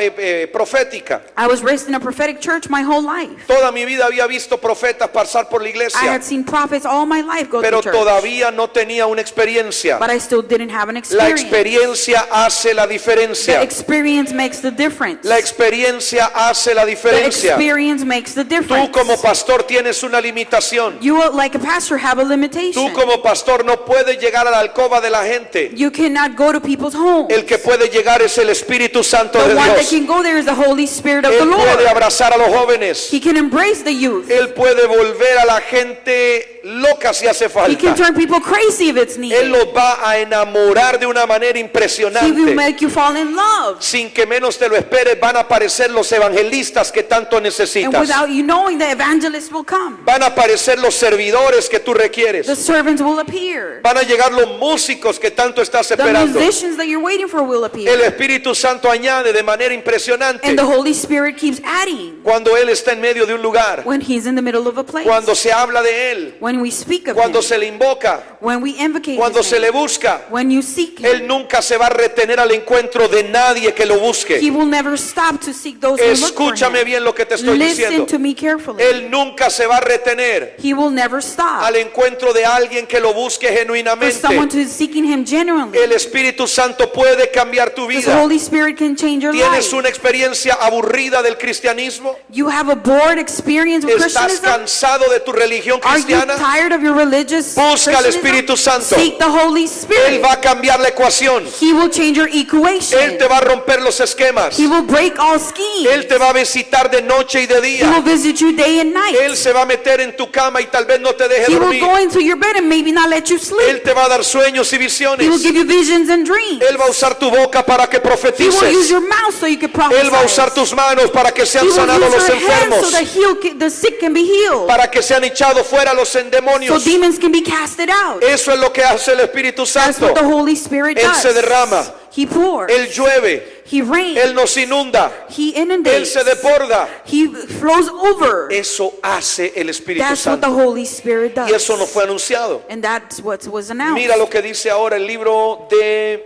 profética. I was raised in a prophetic church my whole life. Toda mi vida había visto profetas pasar por la I iglesia, had seen prophets all my life go pero to church. todavía no tenía una experiencia. But I still didn't have an La experience. experiencia hace la The diferencia. experience makes the difference. La experiencia hace la The diferencia. experience makes the Tú difference. como pastor tienes una limitación. You, like a pastor, have a limitation. Tú como pastor no puedes llegar a la alcoba de la gente. You cannot go to people's homes. El que puede llegar es el Espíritu Santo The de one that Dios. can go there is the Holy Spirit of the Él puede Lord. abrazar a los jóvenes. He can embrace the youth. Él puede volver a la gente loca si hace He can falta. turn people crazy if it's Él needed. los va a enamorar de una manera He will impresionante. make you fall in love. Sin que menos te lo esperes, van a aparecer los evangelistas que tanto And necesitas. without you knowing, the evangelists will come. Van a aparecer los servidores que tú requieres. The servants will appear. Van a llegar los músicos que tanto estás The esperando. musicians that you're waiting for will El appear. Espíritu Santo añade de manera impresionante And the Holy Spirit keeps adding cuando Él está en medio de un lugar, when He's in the middle of a place. cuando se habla de Él, When we speak of cuando Him. se le invoca, When we invocate cuando His se le name. busca. When you seek Él Him. nunca se va a retener al encuentro de nadie que lo He busque. will never stop to seek those who look for Escúchame Him. bien lo que te estoy Listen diciendo. to me carefully. Él nunca se va a retener He will never stop al encuentro de alguien que lo busque for someone genuinamente. who is seeking Him genuinely. El Espíritu Santo puede cambiar tu The vida. Holy Spirit can change your ¿Tienes life. una experiencia aburrida del cristianismo? You have a bored experience with ¿Estás Christianism? cansado de tu religión Are you cristiana? tired of your religious Busca al Christianism, Espíritu Santo. seek the Holy Él Spirit. va a cambiar la ecuación. He will change your equation. Él te va a romper los esquemas. He will break all schemes. Él te va a visitar de noche y de He will día. visit you day and night. Él se va a meter en tu cama y tal vez no te deje He will dormir. go into your bed and maybe not let you Él sleep. te va a dar sueños y He will visiones. give you visions and dreams. Él va a usar tu boca para que He will use profetices. your mouth so you can prophesy. Él va a usar tus manos para que He sean will sanados use los your hands so enfermos, that the sick can be healed. para que sean echados fuera los So endemonios. demons can be casted out. Eso es lo que hace el Espíritu That's Santo. what the Holy Spirit Él does. se derrama. He pours. Él llueve, He rains. Él nos inunda, He Él inundates. se desborda. He flows over. Eso hace el Espíritu That's what the Santo. Holy Spirit does. Y eso no fue anunciado. And that's what was announced. Mira lo que dice ahora el libro de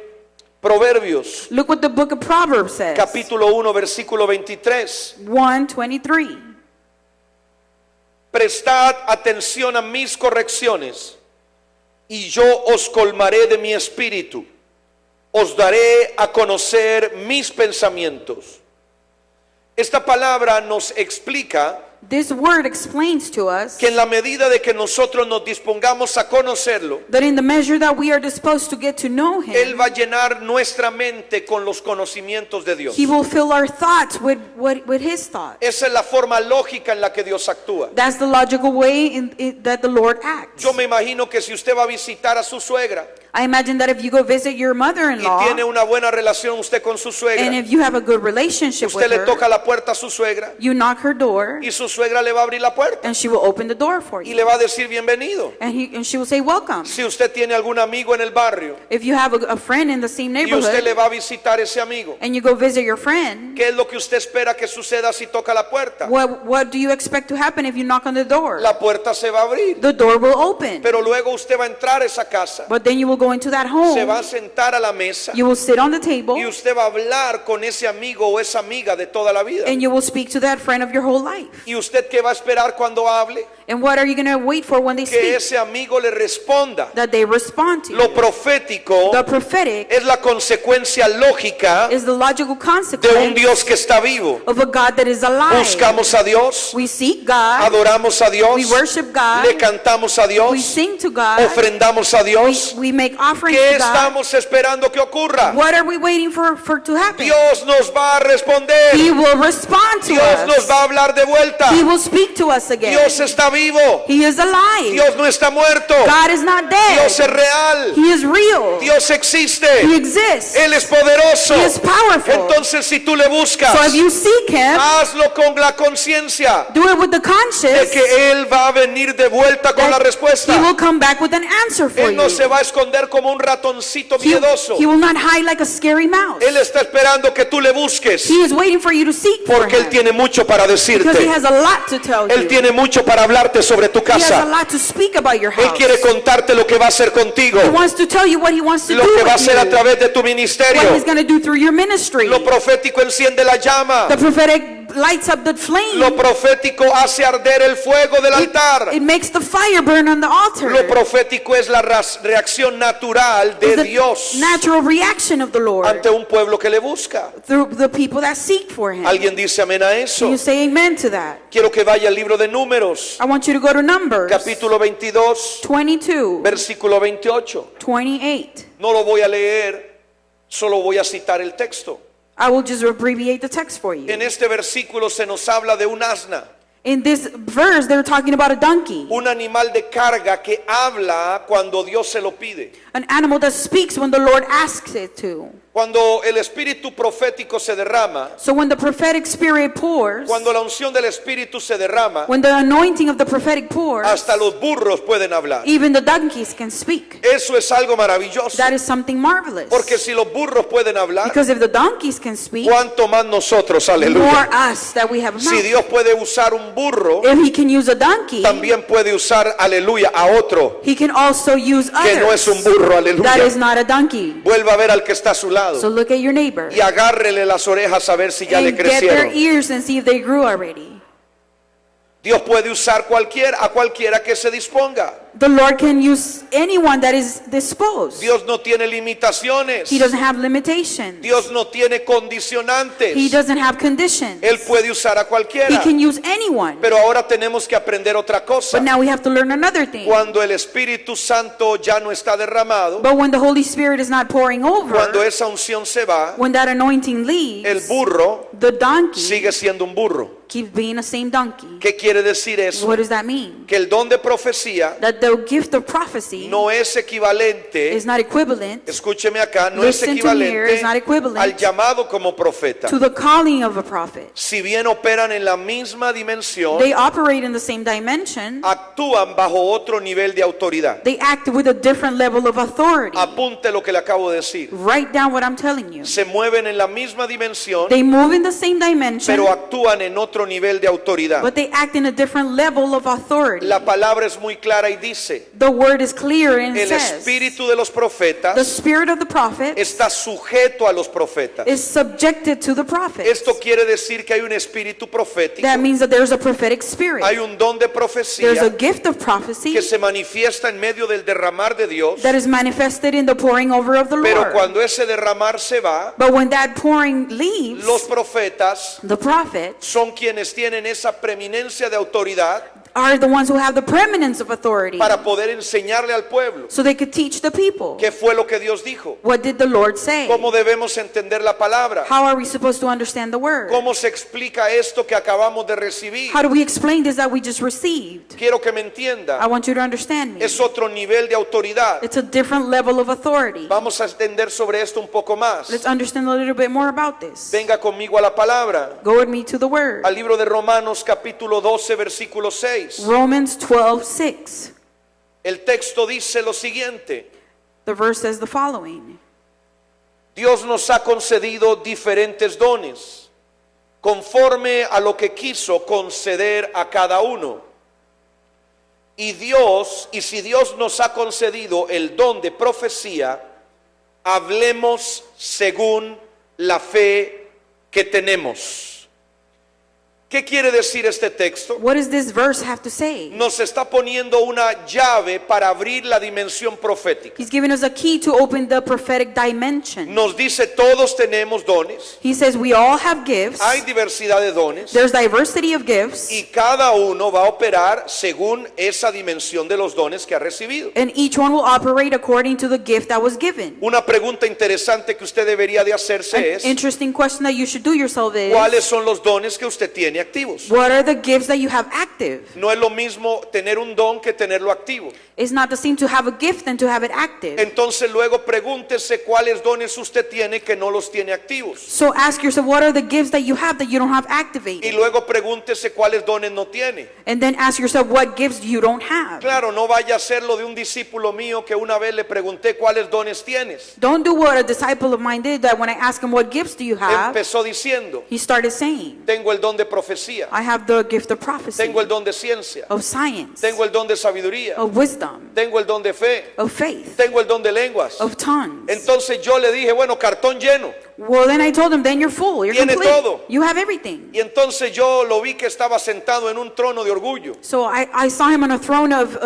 Proverbios, Look what the book of Proverbs says. capítulo 1, versículo 23. 1:23. Prestad atención a mis correcciones, y yo os colmaré de mi espíritu. Os daré a conocer mis pensamientos. Esta palabra nos explica This word explains to us que en la medida de que nosotros nos dispongamos a conocerlo, that in the measure that we are disposed to get to know Él Him, va a llenar nuestra mente con los conocimientos de Dios. He will fill our thoughts with His thoughts. Esa es la forma lógica en la que Dios actúa. That's the logical way that the Lord acts. Yo me imagino que si usted va a visitar a su suegra I imagine that if you go visit your y mother-in-law, tiene una buena relación usted con su and suegra, if you have a good relationship usted with le her, toca la puerta a su suegra you knock her door, y su suegra le va a abrir la puerta and she will open the door for y you. le va a decir bienvenido. And she will say, welcome. Si usted tiene algún amigo en el barrio If you have a friend in the same y usted neighborhood, le va a visitar ese amigo, and you go visit your friend, ¿qué es lo que usted espera que suceda si toca la puerta? what do you expect to happen if you knock on the door? La puerta se va a abrir, The door will open. pero luego usted va a entrar a esa casa, But then you will go into that se va home, a sentar a la mesa you will sit on the table, y usted va a hablar con ese amigo o esa amiga de toda la vida. and you will speak to that friend of your whole life. ¿Y usted qué va a esperar cuando hable? And what are you going to wait for when they Que speak? ese amigo le responda. That they respond to Lo you. profético The prophetic es la consecuencia lógica is the logical de un consequence Dios que está vivo. of a God that is alive. Buscamos a Dios, We seek God, adoramos a Dios, we worship God, le cantamos a we Dios, sing to God, ofrendamos a Dios. we make offerings ¿Qué to God. estamos esperando que ocurra? What are we waiting for to happen? Dios nos va a responder. He will respond to Dios nos us. va a hablar de vuelta. He will speak to us again. Dios está vivo. He is alive. Dios no está muerto. God is not dead. Dios es real. He is real. Dios He existe. exists. Él es poderoso. He is powerful. Entonces, si tú le buscas, So if you seek Him, hazlo con la conciencia do it with the de conscience que Él va a venir de vuelta con la that respuesta. He will come back with an answer for Él no you. se va a esconder como un ratoncito He miedoso. will not hide like a scary mouse. Él está esperando que tú le busques He is waiting for you to seek for porque Él Him. tiene mucho para Because He decirte. has a lot to tell Él you. tiene mucho para hablarte sobre tu He has a casa. lot to speak about your Él house. quiere contarte lo que va a hacer contigo, He wants to tell you what He wants to lo do que va a with hacer a you. través de tu What He's ministerio. going to do through your ministry. Lo profético enciende la llama. The prophetic lights up the flame. Lo profético hace arder el fuego del altar. It makes the fire burn on the altar. Lo profético es la reacción natural de It's the Dios natural reaction of the Lord ante un pueblo que le busca. through the people that seek for Him. ¿Alguien dice amén a eso? Can you say amen to that? Quiero que vaya al libro de Números, I want you to go to Numbers capítulo 22, 22, versículo 28. 28. No lo voy a leer, solo voy a citar el texto. I will just abbreviate the text for you. En este versículo se nos habla de un asna, In this verse, they're talking about a donkey, un animal de carga que habla cuando Dios se lo pide. an animal that speaks when the Lord asks it to. Cuando el espíritu profético se derrama, So when the prophetic spirit pours, cuando la unción del espíritu se derrama, when the anointing of the prophetic pours, hasta los burros pueden hablar. even the donkeys can speak. Eso es algo maravilloso, That is something marvelous. porque si los burros pueden hablar, Because if the donkeys can speak, ¿cuánto más nosotros? more Aleluya. us that we have a Si mouth. Dios puede usar un burro, If He can use a donkey, también puede usar, aleluya, a otro He can also use que no es un others. burro, That aleluya. is not a donkey. Vuelva a ver al que está a su So lado look at your neighbor y agárrele las orejas a ver si ya le and get their crecieron. ears and see if they grew already. Dios puede usar a cualquiera que se disponga. The Lord can use anyone that is disposed. Dios no tiene limitaciones. He doesn't have limitations. Dios no tiene condicionantes. He doesn't have conditions. Él puede usar a He cualquiera. can use anyone. Pero ahora tenemos que aprender otra cosa. But now we have to learn another thing. Cuando el Espíritu Santo ya no está derramado, But when the Holy Spirit is not pouring cuando over, esa unción se va, when that anointing el leaves, burro the donkey sigue siendo un burro. keeps being the same donkey. ¿Qué quiere decir eso? What does that mean? Que el don de profecía That the gift of prophecy no es equivalente, is not equivalent escúcheme acá, no es Listen to me here, equivalente it's not equivalent al llamado como profeta. to the calling of a prophet. Si bien operan en la misma dimensión, They operate in the same dimension. actúan bajo otro nivel de autoridad. They act with a different level of authority. Apunte lo que le acabo de decir. Write down what I'm telling you. Se mueven en la misma dimensión, They move in the same dimension, pero actúan en otro nivel de autoridad. but they act in a different level of authority. La palabra es muy clara y dice, The word is clear and el says, espíritu de los the profetas spirit of the prophet está sujeto a los profetas. is subjected to the prophet. Esto quiere decir que hay un espíritu profético, That means that there's a prophetic spirit. hay un don de There's a profecía gift of prophecy que se manifiesta en medio del derramar de Dios, that is manifested in the pouring over of the pero Lord. cuando ese derramar se va, But when that pouring leaves, los profetas the prophets son quienes tienen esa preeminencia de autoridad are the ones who have the preeminence of authority, para poder enseñarle al pueblo so they could teach the people. qué fue lo que Dios dijo, What did the Lord say? cómo debemos entender la palabra, How are we supposed to understand the word? cómo se explica esto que acabamos de recibir. How do we explain this that we just received? Quiero que me I entienda, want you to understand me. es otro nivel de autoridad. It's a different level of authority. Vamos a entender sobre esto un poco más. Let's understand a little bit more about this. Venga conmigo a la palabra, Go with me to the word. al libro de Romanos capítulo 12 versículo 6. Romans 12:6. El texto dice lo siguiente: The verse says the following. Dios nos ha concedido diferentes dones, conforme a lo que quiso conceder a cada uno. Y si Dios nos ha concedido el don de profecía, hablemos según la fe que tenemos. ¿Qué quiere decir este texto? What does this verse have to say? Nos está poniendo una llave para abrir la dimensión profética. He's giving us a key to open the prophetic dimension. Nos dice todos tenemos dones, He says we all have gifts. hay diversidad de dones There's diversity of gifts, y cada uno va a operar según esa dimensión de los dones que ha recibido. and each one will operate according to the gift that was given. Una pregunta interesante que usted debería de An hacerse es: interesting question that you should do yourself ¿cuáles is, son los dones que usted tiene activos? what are the gifts that you have active? No es lo mismo tener un don que tenerlo activo. It's not the same to have a gift than to have it active. Entonces luego pregúntese cuáles dones usted tiene que no los tiene activos. So ask yourself, what are the gifts that you don't have Y activated? luego pregúntese cuáles dones no tiene. And then ask yourself, what gifts you don't have? Claro, no vaya a ser lo de un discípulo mío que una vez le pregunté cuáles dones tienes. Don't do what a disciple of mine did, that when I asked him, what gifts do you have? Empezó diciendo: He started saying, tengo el don de profecía, I have the gift of prophecy, tengo el don de ciencia, of science, tengo el don de sabiduría, of wisdom, tengo el don de fe, of faith, tengo el don de lenguas. of tongues. Entonces yo le dije, bueno, cartón lleno. Well, then I told him, then you're full, you're Tiene complete. todo. You have everything. Y entonces yo lo vi que estaba sentado en un trono de orgullo. So I saw him on a throne of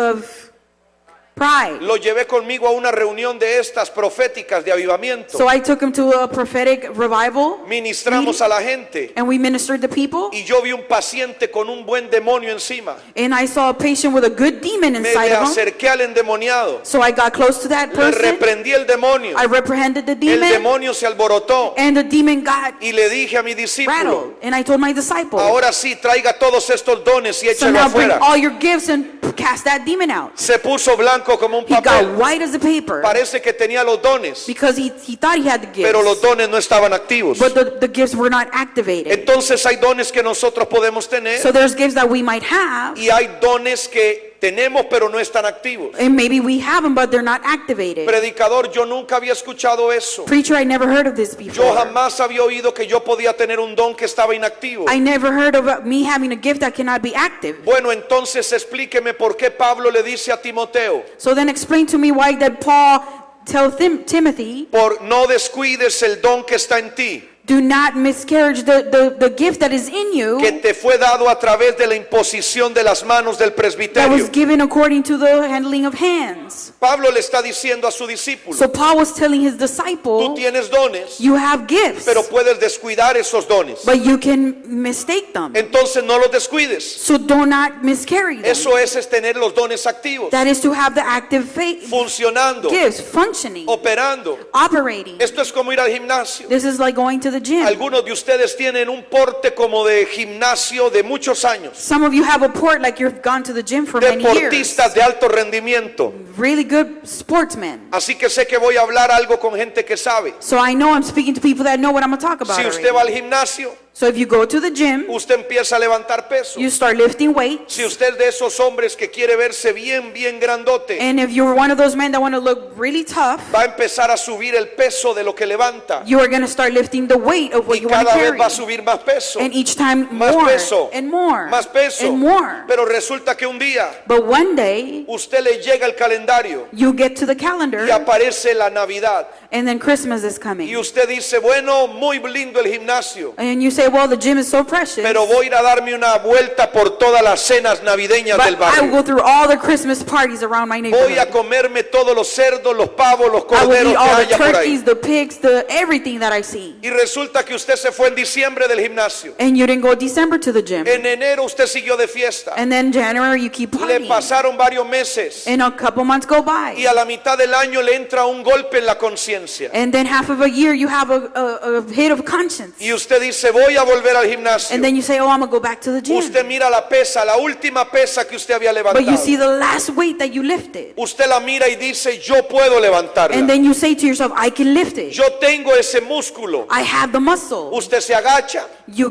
pride. Lo llevé conmigo a una reunión de estas proféticas de avivamiento. So I took him to a prophetic revival, Ministramos a la gente and we ministered to people. y yo vi un paciente con un buen demonio encima. And I saw a patient with a good demon Me inside le of him. acerqué al endemoniado, So I got close to that le person. reprendí el demonio. I reprehended the El demon, demonio se alborotó and the demon got y le dije a mi discípulo: rattled. And I told my disciple, ahora sí, traiga todos estos dones y so échalo now bring afuera. all your gifts and cast that demon out. Se puso blanco como un He got papel. white as a paper Parece que tenía los dones, because he thought he had the pero los gifts, dones no estaban activos. but the gifts were not activated. Entonces hay dones que nosotros podemos tener So there's gifts that we might have, y hay dones que tenemos pero no están activos. and maybe we have them, but they're not activated. Predicador, yo nunca había escuchado eso. Preacher, I never heard of this Yo before. jamás había oído que yo podía tener un don que estaba inactivo. I never heard of me having a gift that cannot be active. Bueno, entonces explíqueme por qué Pablo le dice a Timoteo: So then explain to me why did Paul tell Timothy, por no descuides el don que está en ti. Do not miscarriage the gift that is in you, que te fue dado a través de la imposición de las manos del that was presbiterio. given according to the handling of hands. Pablo le está diciendo a su discípulo, So Paul was telling his tú disciple, tienes dones, you have gifts, pero puedes descuidar esos dones. but you can mistake them. Entonces no los descuides. So do not miscarry them. Eso es tener los dones activos, That is to have the active faith funcionando, gifts, functioning, operando. operating. Esto es como ir al gimnasio. This is like going to the gym. Algunos de ustedes tienen un porte como de gimnasio de muchos años, Some of you have a port like you've gone to the gym for many years. deportistas de alto rendimiento. Really good sportsmen. Así que sé que voy a hablar algo con gente que sabe. So I know I'm speaking to people that know what I'm going to talk about Si usted va already. al gimnasio, So if you go to the gym, usted empieza a levantar peso. you start lifting weights. Si usted es de esos hombres que quiere verse bien, bien grandote, And if you're one of those men that want to look really tough, va a empezar a subir el peso de lo que levanta. you are going to start lifting the weight of what Y you want to cada vez carry. va a subir más peso, And each time más more peso, and more más peso. and more. Pero resulta que un día But one day, usted le llega el calendario you get to the y calendar aparece la Navidad. and then Christmas is coming. Y usted dice, bueno, muy lindo el gimnasio, And you say, well, the gym is so precious. pero voy a ir a darme una vuelta por todas las cenas navideñas del But I will barrio. go through all the Christmas parties around my Voy a neighborhood. comerme todos los cerdos, los pavos, los I will corderos eat que all the haya por ahí. turkeys, the pigs, the everything that I see. Y resulta que usted se fue en diciembre del gimnasio. And you didn't go December to the gym. En enero usted siguió de fiesta. And then January you keep Le partying. pasaron varios meses. And a couple months go by. Y a la mitad del año le entra un golpe en la conciencia. And then half of a year you have a hit of conscience. Y usted dice, voy a volver al gimnasio. And then you say, oh, I'm going to go back to the gym. Usted mira la pesa, la última pesa que usted había But you see levantado. the last weight that you lifted. Usted la mira y dice, yo puedo And levantarla. then you say to yourself, I can lift it. Yo tengo ese músculo. I have the muscle. Usted se agacha, You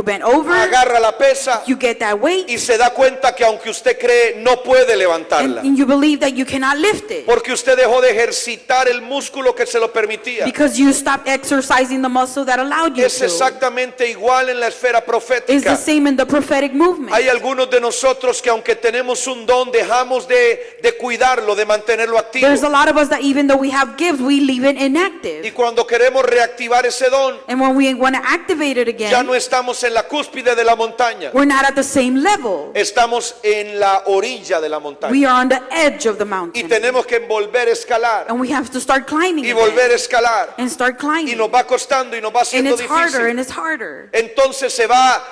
bend over, agarra la pesa you get that weight, y se da cuenta que aunque usted cree, no puede levantarla. and you believe that you cannot lift it. Porque usted dejó de ejercitar el músculo que se lo permitía. Because you stopped exercising the muscle that allowed you Es to. exactamente igual en la esfera It's the profética. same in the prophetic movement. Hay algunos de nosotros que aunque tenemos un don, dejamos de cuidarlo, de mantenerlo activo. There's a lot of us that even though we have gifts, we leave it Y inactive. cuando queremos reactivar ese don, And when we want to activate it ya again, no estamos en la cúspide de la montaña. we're not at the same level. Estamos en la orilla de la montaña. We are on the edge of the Y mountain. tenemos que volver a escalar. And we have to start climbing Y volver a again. escalar. And start Y climbing. nos va costando y nos va And siendo it's harder and difícil. it's harder. Entonces se va,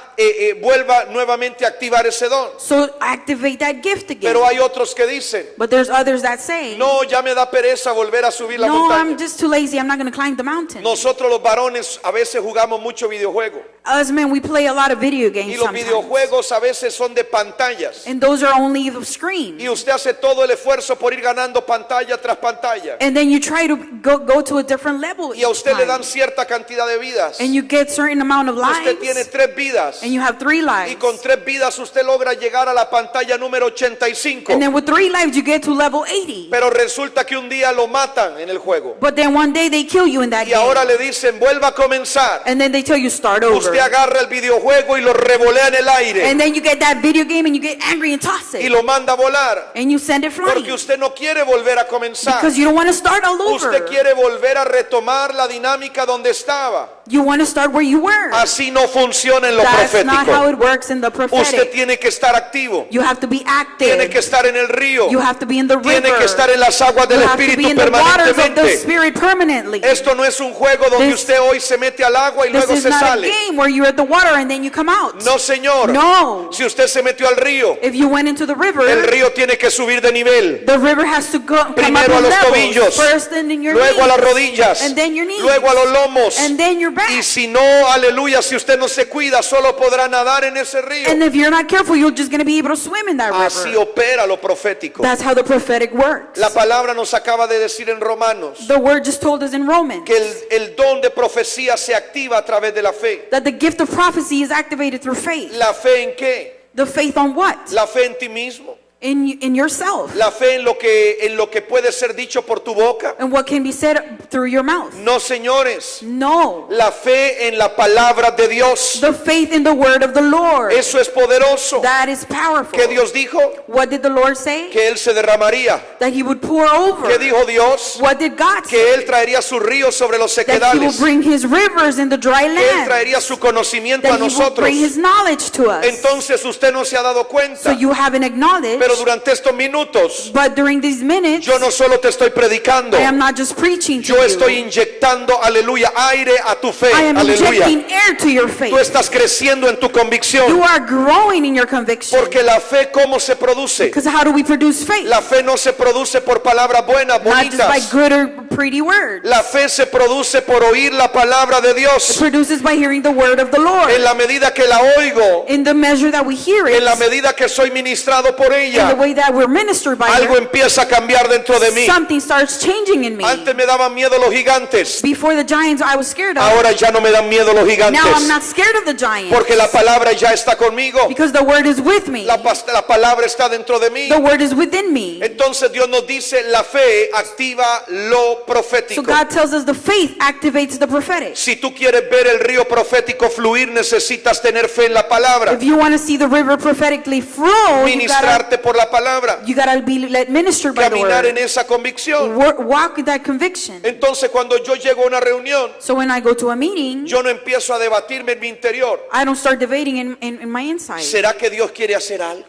vuelva nuevamente a activar ese don. So activate that gift again. Pero hay otros que dicen, But there's others that say, no, ya me da pereza volver a subir la no, I'm montaña. just too lazy. I'm not going to climb the mountain. Nosotros los varones a veces jugamos mucho videojuego. Us men, we play a lot of video Y games los sometimes. videojuegos a veces son de pantallas. And those are only the screen. Y usted hace todo el esfuerzo por ir ganando pantalla tras pantalla. And then you try to go to a different level Y a usted each le time. dan cierta cantidad de vidas. And you get certain amount of Usted tiene lives. 3 vidas. And you have 3 Y lives. con 3 vidas usted logra llegar a la pantalla número 85. And then with 3 lives, you get to level 80. Pero resulta que un día lo matan en el juego. But then one day they kill you in that Y ahora game. le dicen, vuelva a comenzar. And then they tell you start over. Usted agarra el videojuego y lo revolea en el aire. And then you get that video game and you get angry and toss Y it. lo manda a volar. And you send it flying. Porque usted no quiere volver a comenzar. Because you don't want to start all over. Usted quiere volver a retomar la dinámica donde estaba. You want to start where you were. Así no funciona en lo That's not how profético. it works in the Usted prophetic. tiene que estar activo. You have to be Tiene que active. estar en el río. You have to be in the river. Tiene que estar en las aguas You del have to be Espíritu in the waters of the permanentemente. Spirit permanently. Esto no es un juego donde This- usted hoy se mete al agua y This luego is se not a sale. game where you're at the water and then you come out. No, señor. No. Si usted se metió al río, If you went into the el river, río tiene que subir de nivel. the river has to come up Primero a in los levels. tobillos, First and then your luego a las knees, rodillas, and then your knees, luego a los lomos. and then your back. Y si no, aleluya, si usted no se cuida, solo podrá nadar en ese río. And if you're not careful, you're just going to be able to swim in that Así river. opera lo profético. That's how the prophetic works. La palabra nos acaba de decir en Romanos The word just told us in Romans que el don de profecía se activa a través de la fe. that the gift of prophecy is activated through faith. ¿La fe en qué? The faith on what? La fe en ti mismo. in yourself La fe en lo que puede ser dicho por tu boca. and what can be said through your mouth. No, señores. No. La fe en la palabra de Dios. The faith in the word of the Lord. Eso es poderoso. That is powerful. ¿Qué Dios dijo? What did the Lord say? Que Él se derramaría. That he would pour over. ¿Qué dijo Dios? What did God say? Que Él traería sus ríos sobre los That he will sequedales. bring his rivers in the dry Que Él land. traería su conocimiento a That he will nosotros. bring his knowledge to us. Entonces usted no se ha dado So cuenta. you haven't acknowledged. Pero durante estos minutos, But during these minutes, yo no solo te estoy predicando. I am not just preaching to Yo estoy you. inyectando, aleluya, aire a tu fe. I am Aleluya. injecting air to your faith. Tú estás creciendo en tu You convicción. are growing in your conviction. Porque la fe, ¿cómo se produce? Because how do we produce faith? La fe no se produce por palabras buenas, Not just by bonitas. good or pretty words. La fe se produce por oír la palabra de It Dios. produces by hearing the word of the En Lord. la medida que la oigo, In the measure that we hear it, en la medida que soy ministrado por in the ella, way that we're ministered by algo her, empieza a cambiar dentro de mí. something starts changing in me. Antes me daban miedo los gigantes. Before the giants I was scared of, Ahora ya no me dan miedo los now I'm gigantes. not scared of the giants. Porque la palabra ya está conmigo. Because the word is with me. La palabra está dentro de mí. The word is within me. Entonces Dios nos dice, la fe activa lo So profético. God tells us the faith activates the prophetic. Si tú quieres ver el río profético fluir, necesitas tener fe en la palabra. If you want to see the river prophetically flow, Ministrarte por la palabra. you gotta be let ministered by the Caminar en word. esa convicción. Walk with that conviction. Entonces cuando yo llego a una reunión, So when I go to a meeting, yo no empiezo a debatirme en mi interior. I don't start debating in my inside. ¿Será que Dios quiere hacer algo?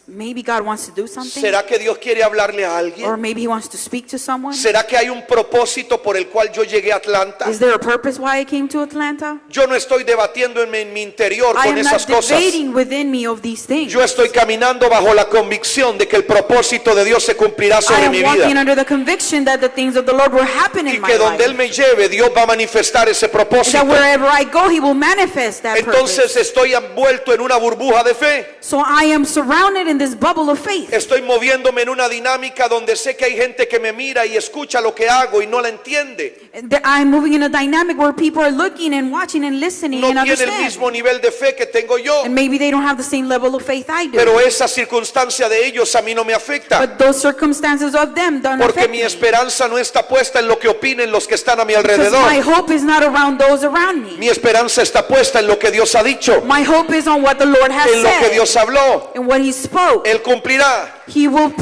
Maybe God wants to do something. ¿Será que Dios quiere hablarle a Or alguien? maybe he wants to speak to someone. ¿Será que hay un propósito por el cual yo llegué a Atlanta? Is there a purpose why I came to Atlanta? Yo no estoy debatiendo en mi interior I con am esas not cosas. debating within me of these things. Yo estoy caminando bajo la convicción de que el propósito de Dios se cumplirá I sobre mi am walking vida. under the conviction that the things of the Lord will happen Y in my que donde Él life. me lleve, Dios va a manifestar ese That propósito. wherever I go, he will manifest that Entonces purpose. estoy envuelto en una burbuja de fe. So I am surrounded in this bubble of faith. Estoy moviéndome en una dinámica donde sé que hay gente que me mira y escucha lo que hago y no la entiende. I'm moving in a dynamic where people are looking and watching and listening No and tiene el understand. mismo nivel de fe que tengo yo. And maybe they don't have the same level of faith I do. Pero esa circunstancia de ellos a mí no me afecta. But those circumstances of them don't Porque affect mi me. esperanza no está puesta en lo que opinen los que están a mi Because alrededor. my hope is not around those around me. Mi esperanza está puesta en lo que Dios ha dicho, My hope is on what the Lord has en lo que said Dios habló. and what he spoke. Él cumplirá. He will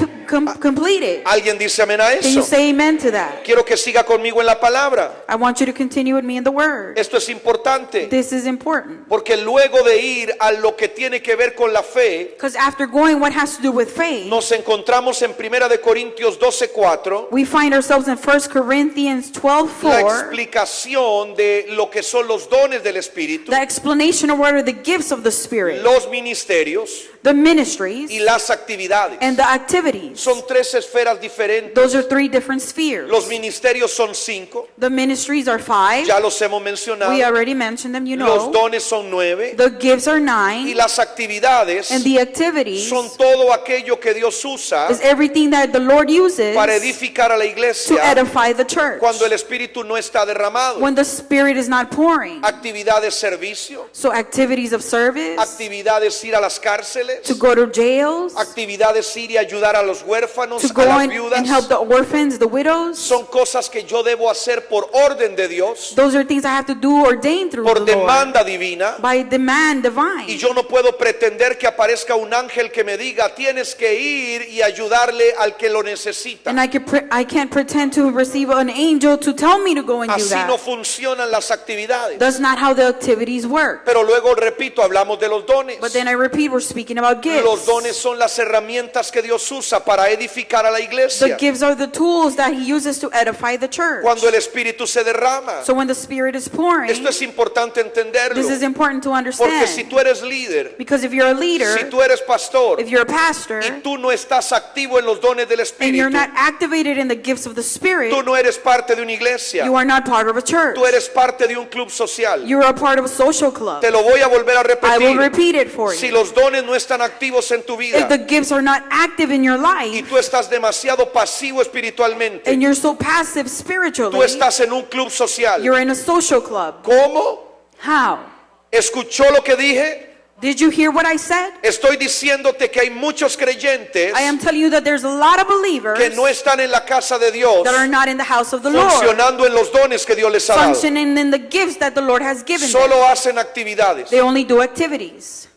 complete it. ¿Alguien dice amén a Can you eso? say amen to that? Quiero que siga conmigo en la palabra. I want you to continue with me in the word. Esto es importante. This is important. Porque luego de ir a lo que tiene que ver con la fe, Because after going what has to do with faith, nos encontramos en 1 de Corintios 12:4, we find ourselves in 1 Corinthians la 12:4, explicación de lo que son los dones del Espíritu, the explanation of what are the gifts of the Spirit, los ministerios the y ministries, las actividades. and the activities. Son tres esferas diferentes. Those are three different spheres. Los ministerios son 5, The ministries are 5. ya los hemos mencionado. We already mentioned them, you Los know. dones son 9 The gifts are y 9, las actividades and the activities son todo aquello que Dios usa is everything that the Lord uses para edificar a la to iglesia edify the church. cuando el Espíritu no está derramado. When the Spirit is not pouring. Actividades servicio, So activities of service, actividades ir a las cárceles, to go to jails, actividades ir y ayudar a los huérfanos, to a go las in viudas. and help the orphans, the widows. Son cosas que yo debo hacer por orden de Dios, Those are things I have to do ordained through por the Lord, demanda divina. by demand Y divine. yo no puedo pretender que aparezca un ángel que me diga, tienes que ir y ayudarle al que lo necesita. And I can't pretend to receive an angel to tell me to go and do Así no that. funcionan las actividades. That's not how the activities work. Pero luego, repito, hablamos de los dones. But then I repeat, we're speaking about Los gifts. dones son las herramientas que Dios usa para edificar a la The iglesia. gifts are the tools that he uses to edify the church. Cuando el Espíritu se derrama. So when the Spirit is pouring, Esto es importante entenderlo. this is important to Porque si understand. tú eres líder, Because if you're a si leader, tú eres pastor if you're a pastor, y tú no estás activo en los dones del and you're Espíritu, not activated in the gifts of the Spirit, tú no eres parte de una iglesia, you are not part of a church. tú eres parte de un club social. You're a part of a social club. Te lo voy a volver a I will repetir. repeat it for Si you. los dones no están activos en tu vida If the gifts are not active in your y life, tú estás demasiado pasivo espiritualmente, and you're so passive tú spiritually, estás en un club social. you're in a social club. ¿Cómo? How? ¿Escuchó lo que dije? Did you hear what I said? Estoy diciéndote que hay muchos creyentes I am telling you that there's a lot of believers que no están en la casa de Dios that are not in the house of the Lord, funcionando en los dones que Dios les ha dado. functioning in the gifts that the Lord has given them. Solo hacen actividades. They only do activities.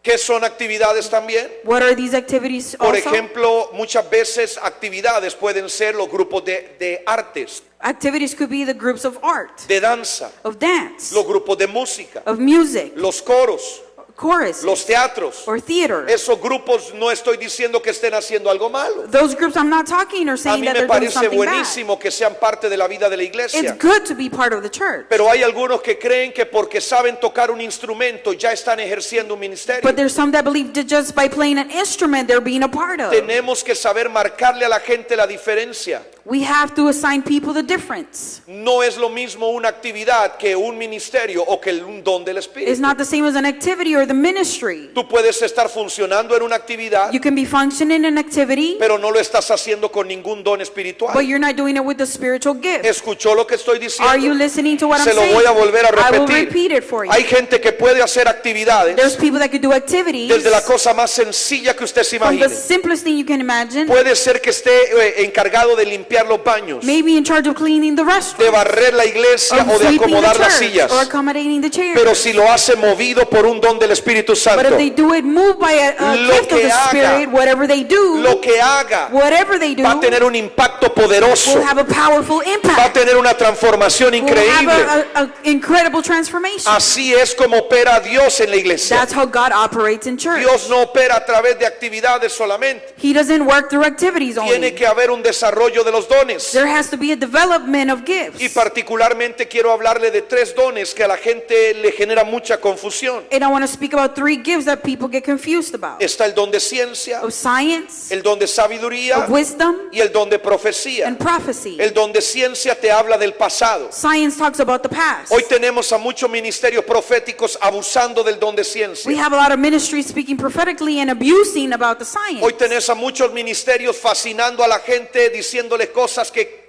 ¿Qué son actividades también? What are these activities Por also? ejemplo, muchas veces actividades pueden ser los grupos de artes, Activities could be the groups of art, de danza, of dance, los grupos de música, of music, los coros, choruses, los teatros. or theater. Esos grupos no estoy diciendo que estén haciendo algo malo. Those groups, I'm not talking or A saying mí that me they're doing parece something bad. buenísimo que sean parte de la vida de la It's iglesia. good to be part of the church. Pero hay algunos que creen que porque saben tocar un instrumento ya están ejerciendo un ministerio. But there's some that believe that just by playing an instrument, they're being a part of. Tenemos que saber marcarle a la gente la diferencia. We have to assign people the difference. No es lo mismo una actividad que un ministerio o que un don del It's Espíritu. not the same as an activity or the ministry. Tú puedes estar funcionando en una actividad, You can be functioning in an activity, pero no lo estás haciendo con ningún don espiritual. but you're not doing it with the spiritual gift. ¿Escuchó lo que estoy Are you diciendo? listening to what Se I'm lo saying? voy a volver a I will repetir. repeat it for you. Hay gente que puede hacer actividades There's people that could do activities desde la cosa más sencilla que usted se from the imagine. simplest thing you can imagine, Puede ser que esté encargado de limpiar los baños, maybe in charge of cleaning the de restroom, barrer la iglesia of o de sweeping the acomodar las church, sillas. or accommodating the chairs. Pero si lo hace movido por un don del Espíritu But Santo, if they do it moved by a Lo gift of que the haga, Spirit, whatever they do, lo que haga whatever they do, va a tener un impacto poderoso, will have a powerful va a impact, tener una transformación will increíble. have an incredible transformation. Así es como opera Dios en la iglesia. That's how God operates in church. Dios no opera a través de actividades solamente. He doesn't work through activities Tiene only. que haber un desarrollo de los dones. There has to be a development of Y gifts. particularmente quiero hablarle de 3 dones que a la gente le genera mucha confusión. And I want to speak about 3 gifts that people get confused about. Está el don de ciencia, Of science, el don de sabiduría of wisdom, y el don de profecía. and prophecy. El don de ciencia te habla del pasado. Science talks about the past. Hoy tenemos a muchos ministerios proféticos abusando del don de We ciencia. have a lot of ministries speaking prophetically and abusing about the science. Hoy tenés a muchos ministerios fascinando a la gente diciéndole cosas que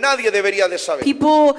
nadie debería de saber. People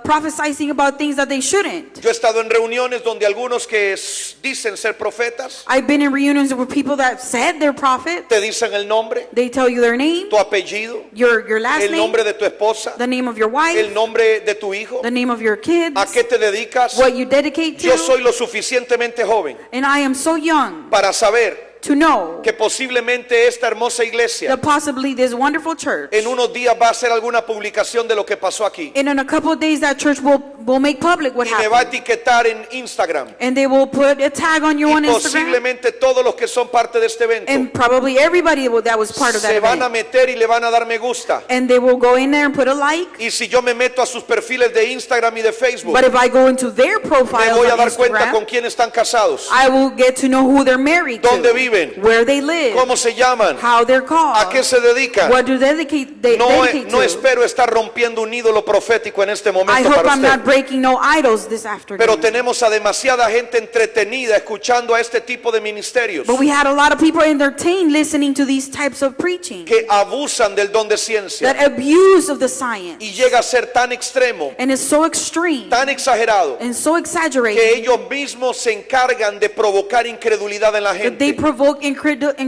prophesizing about things that they shouldn't. Yo he estado en reuniones donde algunos que dicen ser profetas I've been in reunions with people that said they're prophets. te dicen el nombre, They tell you their name, tu apellido, your last el name, nombre de tu esposa, the name of your wife, el nombre de tu hijo, the name of your kids, a qué te dedicas. what you dedicate Yo to. soy lo suficientemente joven And I am so young para saber to know que posiblemente esta hermosa iglesia that possibly this wonderful church, en unos días va a hacer alguna publicación de lo que pasó aquí and in a couple of days that church will make public what y me va a happened. etiquetar en Instagram. And they will put a tag on you Y on Instagram. posiblemente todos los que son parte de este evento And probably everybody that was part of that se van a event. meter y le van a dar me gusta. And they will go in there and put a like. Y si yo me meto a sus perfiles de Instagram y de Facebook, But if I go into their me profiles voy a on dar cuenta Instagram, con quién están casados, I will get to know who they're married to, dónde viven, where they live, cómo se llaman, how they're a qué called, se dedican. what do they No, dedicate no to. espero estar rompiendo un ídolo profético en este I momento hope para I'm not usted. breaking no idols this afternoon. Pero tenemos a demasiada gente entretenida escuchando a este tipo de ministerios But we had a lot of people entertained listening to these types of preaching que abusan del don de ciencia that abuse of the science. y llega a ser tan extremo, And it's so extreme tan exagerado, and so que exaggerated ellos mismos se encargan de provocar incredulidad en la that they gente. provoke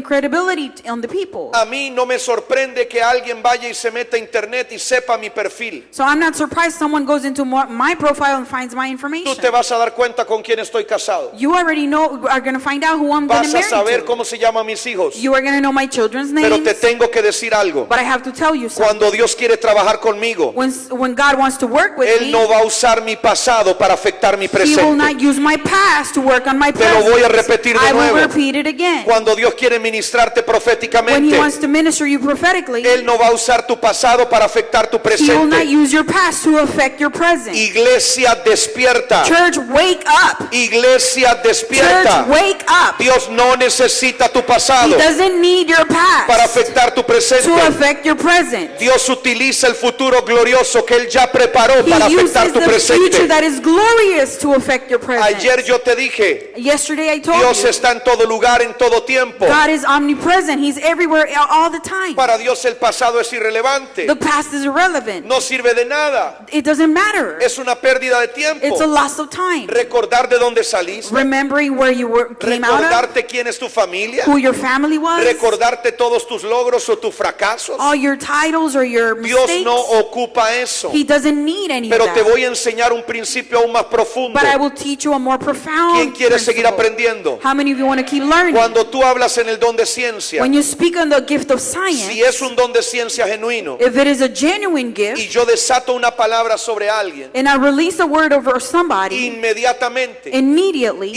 incredibility on the people. A mí no me sorprende que alguien vaya y se meta a internet y sepa mi perfil. So I'm not surprised someone goes into my profile and finds my Tú information. te vas a dar cuenta con quién estoy casado. You already are going to find out who I'm going to Vas a saber marry to. cómo se llaman mis hijos. You are going to know my children's Pero names. te tengo que decir algo. But I have to tell you something. Cuando Dios quiere trabajar conmigo, When God wants to work with Él me, no va a usar mi pasado para afectar mi He will presente. not use my past to work on my Te lo present. voy a repetir de I will nuevo. repeat it again. Cuando Dios quiere ministrarte When He proféticamente, wants to minister you prophetically, Él no va a usar tu pasado para afectar tu He will not presente. use your past to affect your present. Iglesia despierta. Church, wake up. Iglesia Church, despierta. wake up. Dios no necesita tu He pasado doesn't need your para past afectar tu to presente. affect your present. Dios utiliza el futuro glorioso que Él ya preparó para He afectar uses tu the future presente. that is glorious to affect your present. Ayer yo te dije, Yesterday I told Dios you, está en todo lugar, en todo tiempo. God is omnipresent. He's everywhere all the time. Para Dios el pasado es irrelevante. The past is irrelevant. No sirve de nada. It doesn't matter. Es una una pérdida de tiempo. It's a loss of time. Recordar de dónde saliste, Remembering where you came out of, recordarte quién es tu familia, who your family was, recordarte todos tus logros o tus fracasos. all your titles or your Dios mistakes. no ocupa eso. He doesn't need any Pero of te that. voy a enseñar un principio aún más profundo. But I will teach you a more profound ¿Quién quiere seguir principle. aprendiendo? How many of you want to keep learning? Cuando tú hablas en el don de ciencia, When you speak on the gift of science, si es un don de ciencia genuino if it is a genuine gift, y yo desato una palabra sobre alguien, and I release a word over somebody, inmediatamente Immediately,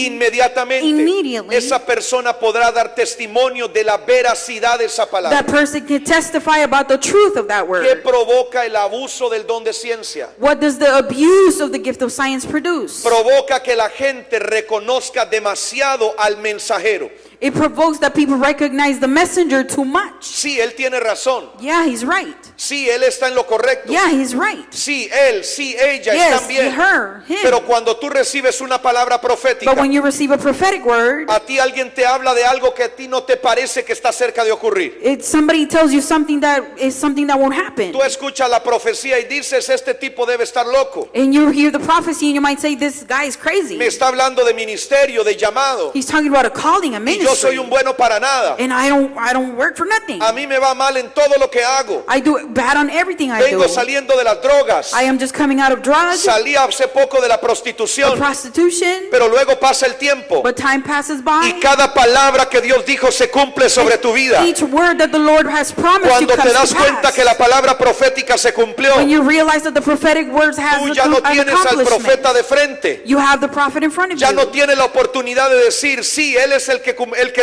esa persona podrá dar testimonio de la veracidad de esa that palabra. person can testify about the truth of that ¿Qué word. provoca el abuso del don de ciencia? What does the abuse of the gift of science produce? Provoca que la gente reconozca demasiado al mensajero. It provokes that people recognize the messenger too much. Sí, él tiene razón. Yeah, he's right. Sí, él está en lo correcto. Yeah, he's right. Sí, él, sí, ella Yes, están bien. her, him. Pero cuando tú recibes una palabra profética, But when you receive a prophetic word, a ti alguien te habla de algo que a ti no te parece que está cerca de ocurrir. somebody tells you something that is something that won't happen. Tú escuchas la profecía y dices, este tipo debe estar loco. And you hear the prophecy and you might say, this guy is crazy. Me está hablando de ministerio, de llamado. He's talking about a calling, a Y yo soy ministry. un bueno para nada. And I don't work for nothing. A mí me va mal en todo lo que hago. I do bad on everything I do. Vengo saliendo de las drogas. I am just coming out of drugs, Salí hace poco de la of prostitución. prostitution, Pero luego pasa el tiempo. but time passes by. Y cada palabra que Dios dijo se cumple sobre tu vida. Each word that the Lord has promised you Cuando te comes das to cuenta pass. que la palabra profética se cumplió, When you realize that the prophetic words has tú ya no an tienes al accomplishment, profeta de frente. you have the prophet in front of Ya you. no tienes la oportunidad de decir, sí, él es el que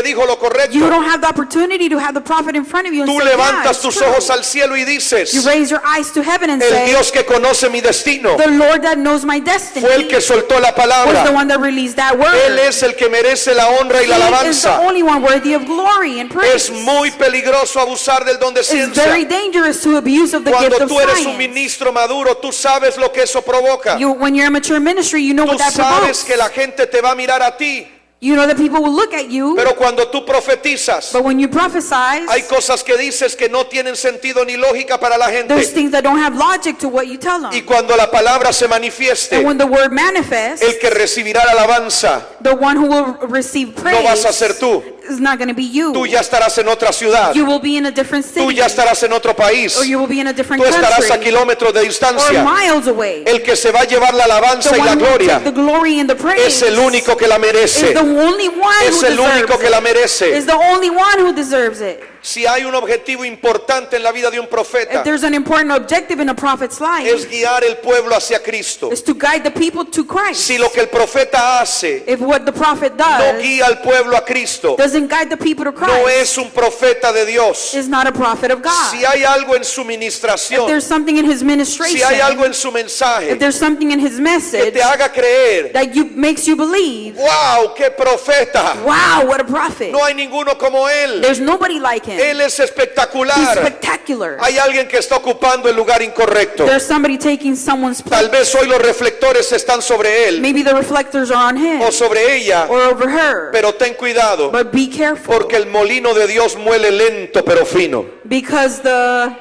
dijo lo You correcto. don't have the opportunity to have the prophet in front of you and Tú say, yeah, levantas it's tus true. ojos al cielo y dices, You raise your eyes to heaven and el say, Dios que conoce mi destino the Lord that knows my destiny fue el que soltó la was the palabra. one that released that word. Él es el que merece la honra y la He is the alabanza. only one worthy of glory and praise. Es muy peligroso abusar del don de It's very ciencia. dangerous to abuse of the Cuando gift of tú eres un science. ministro maduro, tú sabes lo que eso provoca. When you're a mature ministry, you know Tú what that sabes provokes. que la gente te va a mirar a ti. You know that people will look at you, Pero cuando tú profetizas, but when you prophesy, hay cosas que dices que no tienen sentido ni lógica para la there's gente. things that don't have logic to what you tell them. Y cuando la palabra se And manifieste, when the word manifests, el que recibirá la alabanza the one who will receive praise no vas a ser tú. is not going to be you. Tú ya estarás en otra ciudad. You will be in a different city, Tú ya estarás en otro país. or you will be in a different Tú estarás a country, kilómetros de or distancia. miles away. El que se va a llevar la alabanza The y la one who will gloria take the glory and the praise es el único que la is merece. the only one Es who el único deserves que la it. merece. Is the only one who deserves it. Si hay un objetivo importante en la vida de un profeta, If there's an important objective in a prophet's es life, guiar el pueblo hacia Cristo. is to guide the people to Christ. Si lo que el profeta hace If what the prophet no does guía al pueblo a Cristo, doesn't guide the people to no Christ, es un profeta de Dios. is not a prophet of God. Si hay algo en su If ministración, there's something in his ministration, si hay algo en su if mensaje there's something in his que message te haga creer, that makes you believe, wow, qué profeta, wow, what a prophet. no hay ninguno como él. There's nobody like him. Él es He's espectacular. spectacular. Hay alguien que está ocupando el lugar incorrecto. There's somebody taking someone's Tal place. vez hoy los reflectores están sobre él Maybe the reflectors are on him o sobre ella, or over her. pero ten cuidado, But be careful, porque el molino de Dios muele lento pero fino. because the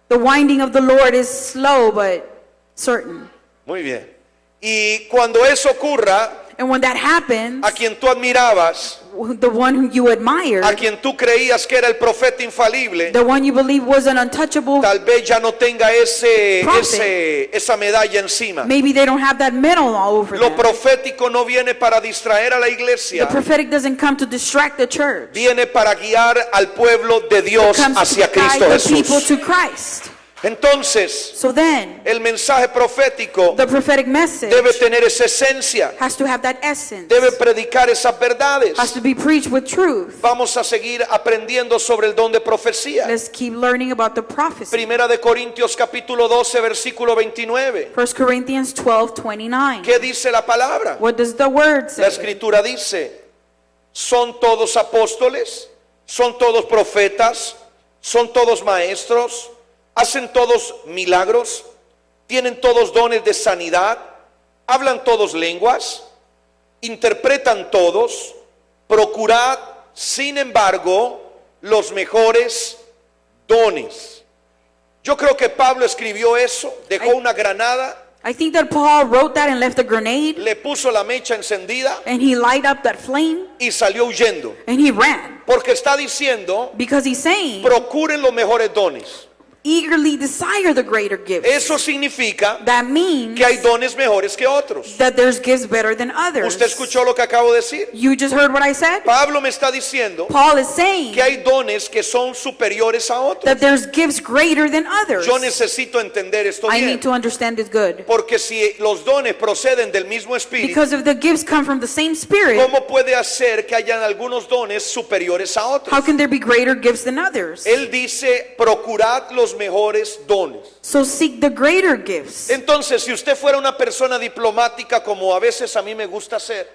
winding of the Lord is slow but certain. Muy bien. Y cuando eso ocurra, And when that happens, a quien tú admirabas, the one who you admired, a quien tú creías que era el profeta infalible, the one you believe was an untouchable, tal vez ya no tenga Prophet. esa medalla encima. maybe they don't have that medal all over Lo them. profético no viene para distraer a la The iglesia, prophetic doesn't come to distract the church. viene para guiar al pueblo de It Dios comes to hacia guide Cristo the people Jesús. to Christ. Entonces, So then, el mensaje profético the prophetic message debe tener esa esencia, has to have that essence, debe predicar esas verdades. has to be preached with truth. Vamos a seguir aprendiendo sobre el don de profecía. Let's keep learning about the prophecy. Primera de Corintios capítulo 12 versículo 29. 1 Corinthians 12:29. ¿Qué dice la palabra? What does the word La say? escritura dice, ¿son todos apóstoles? ¿Son todos profetas? ¿Son todos maestros? ¿Hacen todos milagros? ¿Tienen todos dones de sanidad? ¿Hablan todos lenguas? ¿Interpretan todos? Procurad, sin embargo, los mejores dones. Yo creo que Pablo escribió eso, dejó una granada I think that Paul wrote that and left a grenade, le puso la mecha encendida and he light up that flame, y salió huyendo. and he ran. Porque está diciendo, Because he's saying, procuren los mejores dones. eagerly desire the greater gifts. Eso significa That means que hay dones mejores que otros. that there's gifts better than others. ¿Usted escuchó lo que acabo de decir? You just heard what I said? Pablo me está diciendo Paul is saying que hay dones que son superiores a otros. that there's gifts greater than others. Yo necesito entender esto I bien. need to understand this good. Porque si los dones proceden del mismo espíritu, Because if the gifts come from the same spirit, ¿cómo puede hacer que hayan algunos dones superiores a otros? how can there be greater gifts than others? Él dice, procurad los mejores dones. So seek the greater gifts. Entonces, si usted fuera una persona diplomática, como a veces a mí me gusta ser,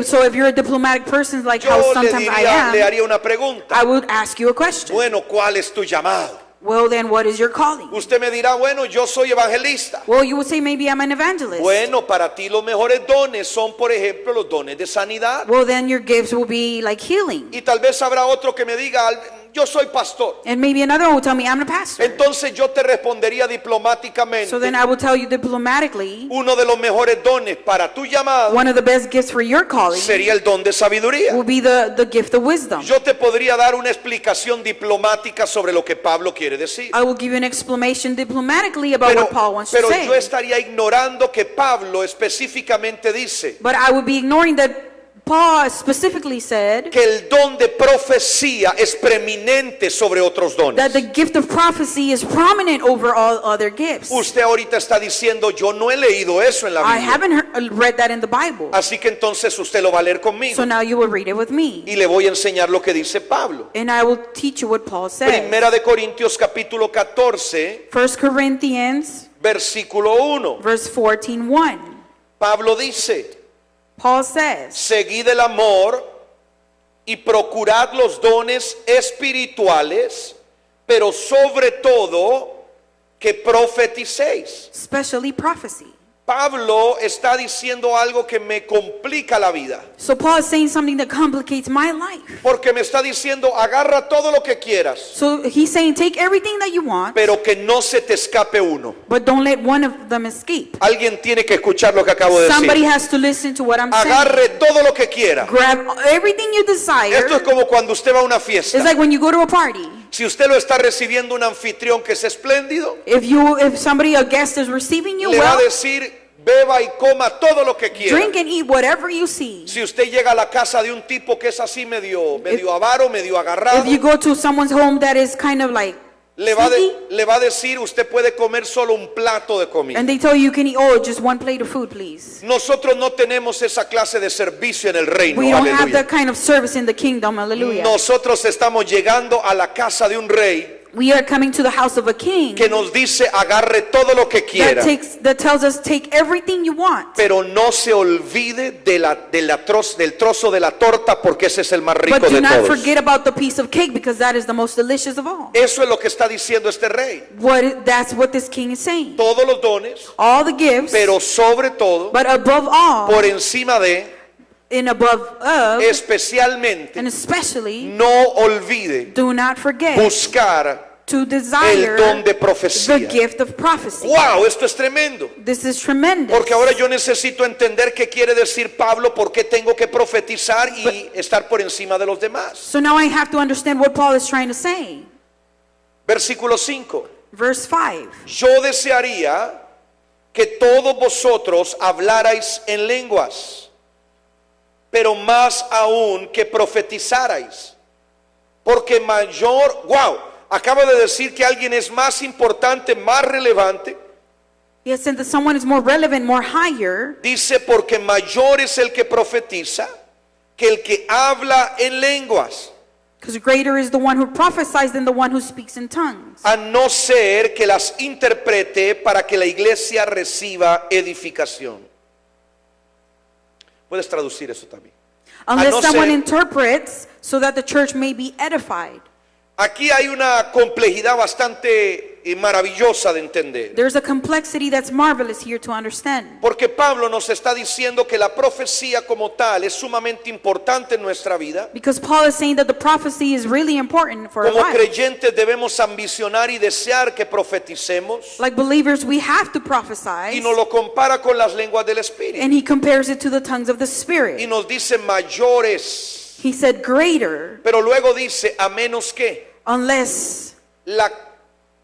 So if you're a diplomatic person like how yo le sometimes I le am, haría una pregunta. I would ask you a question. Bueno, ¿cuál es tu llamado? Well, then what is your calling? Usted me dirá, bueno, yo soy evangelista. Well, you would say maybe I'm an evangelist. Bueno, para ti los mejores dones son, por ejemplo, los dones de sanidad. Well, then your gifts will be like healing. Y tal vez habrá otro que me diga, yo soy pastor. And maybe another one will tell me I'm a pastor. Entonces yo te respondería diplomáticamente, So then I will tell you diplomatically, uno de los mejores dones para tu llamado one of the best gifts for your calling sería el don de sabiduría. will be the gift of wisdom. Yo te podría dar una explicación diplomática sobre lo que Pablo quiere decir. I will give you an explanation diplomatically about what Paul wants to Pero say. yo estaría ignorando que Pablo específicamente dice But I would be ignoring that Paul specifically said que el don de profecía es preeminente sobre otros dones. that the gift of prophecy is prominent over all other gifts. Usted ahorita está diciendo, yo no he leído eso en la I Biblia. haven't read that in the Bible. Así que entonces usted lo va a leer conmigo. So now you will read it with me. Y le voy a enseñar lo que dice Pablo. And I will teach you what Paul says. Primera de Corintios capítulo 14, 1 Corinthians versículo 1. verse 14:1. Pablo dice, Paul says, seguid el amor y procurad los dones espirituales, pero sobre todo que profeticéis. especially prophecy. Pablo está diciendo algo que me complica la vida, So Paul is saying something that complicates my life. porque me está diciendo, agarra todo lo que quieras, So he's saying take everything that you want, pero que no se te escape uno. but don't let one of them escape. Alguien tiene que escuchar lo que acabo de Somebody decir. has to listen to what I'm saying. Agarre todo lo que quiera. Grab everything you desire. Esto es como cuando usted va a una It's fiesta. like when you go to a party. Si usted lo está recibiendo un anfitrión que es espléndido, If somebody, a guest is receiving you le va a well, decir, beba y coma todo lo que quiera. drink and eat whatever you see. Si usted llega a la casa de un tipo que es así medio avaro, medio agarrado, If you go to someone's home that is kind of like le va sneaky, a decir, usted puede comer solo un plato de comida. and they tell you can eat, oh, just one plate of food, please. Nosotros no tenemos esa clase de servicio en el reino. We don't have Aleluya. that kind of service in the kingdom, hallelujah. Nosotros estamos llegando a la casa de un rey We are coming to the house of a king que nos dice, agarre todo lo que quiera, that tells us take everything you want, pero no se olvide del trozo de la torta, porque ese es el más rico but do de not todos. forget about the piece of cake because that is the most delicious of all. Eso es lo que está diciendo este rey. That's what this king is saying. Todos los dones, All the gifts, pero sobre todo, but above all, por encima de, and above of, especialmente, and especially, no olvide do not forget buscar to desire el don de the profecía. gift of prophecy. Wow, esto es tremendo. This is tremendous. Porque ahora yo necesito entender qué quiere decir Pablo, por qué tengo que profetizar y estar por encima de los demás. So now I have to understand what Paul is trying to say. Versículo 5. Verse 5. Yo desearía que todos vosotros hablarais en lenguas, pero más aún que profetizarais. Porque acaba de decir que alguien es más importante, más relevante. Yes, since that someone is more relevant, more higher, Dice, porque mayor es el que profetiza que el que habla en lenguas, because greater is the one who prophesies than the one who speaks in tongues. a no ser que las interprete para que la iglesia reciba edificación. Puedes traducir eso también. Unless no someone ser- interprets so that the church may be edified. Aquí hay una complejidad bastante maravillosa de entender. There's a complexity that's marvelous here to understand. Porque Pablo nos está diciendo que la profecía como tal es sumamente importante en nuestra vida. Because Paul is saying that the prophecy is really important for our Como lives. creyentes debemos ambicionar y desear que profeticemos. Like believers, we have to Y prophesy. nos lo compara con las lenguas del Espíritu. And he compares it to the tongues of the Y Spirit. nos dice mayores. He said greater, Pero luego dice a menos que unless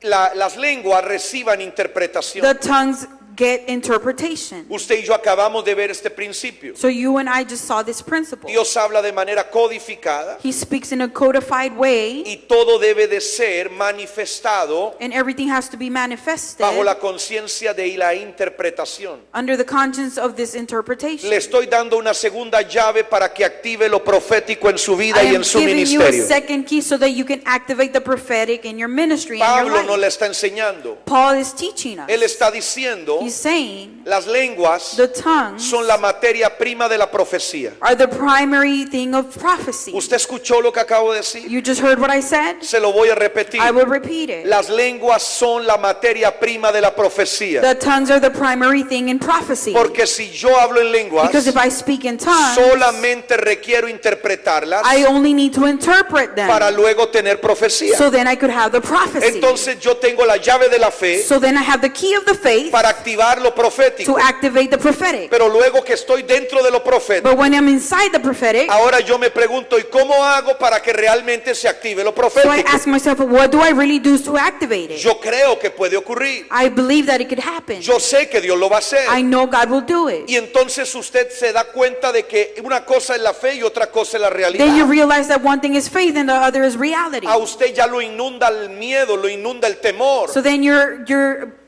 las lenguas reciban interpretación. the tongues get interpretation. Usted y yo acabamos de ver este principio. So you and I just saw this principle. Dios habla de manera codificada He speaks in a codified way, y todo debe de ser manifestado and everything has to be manifested bajo la conciencia de la interpretación. under the conscience of this interpretation. Le estoy dando una segunda llave para que active lo profético en su vida I y am en su giving you a ministerio. second key so that you can activate the prophetic in your ministry and your Pablo nos life. le está enseñando. Paul is teaching us. Él está diciendo, He's saying las lenguas the tongues son la materia prima de la profecía. are the primary thing of prophecy. ¿Usted escuchó lo que acabo de decir? You just heard what I said? Se lo voy a repetir. I will repeat it. Las lenguas son la materia prima de la profecía. The tongues are the primary thing in prophecy. Porque si yo hablo en lenguas, Because if I speak in tongues, solamente requiero interpretarlas I only need to interpret them. para luego tener profecía. So then I could have the prophecy. Entonces yo tengo la llave de la fe So then I have the key of the faith para activar lo profético. to activate the prophetic. Pero luego que estoy dentro de lo profético, But when I'm inside the prophetic, ahora yo me pregunto, ¿y cómo hago para que realmente se active lo so I profético? ask myself, what do I really do to activate it? Yo creo que puede ocurrir. I believe that it could happen. Yo sé que Dios lo va a hacer. I know God will do it. Y entonces usted se da cuenta de que una cosa es la fe y otra cosa es la Then you realidad. realize that one thing is faith and the other is reality. A usted ya lo inunda el miedo, lo inunda el temor. So then you're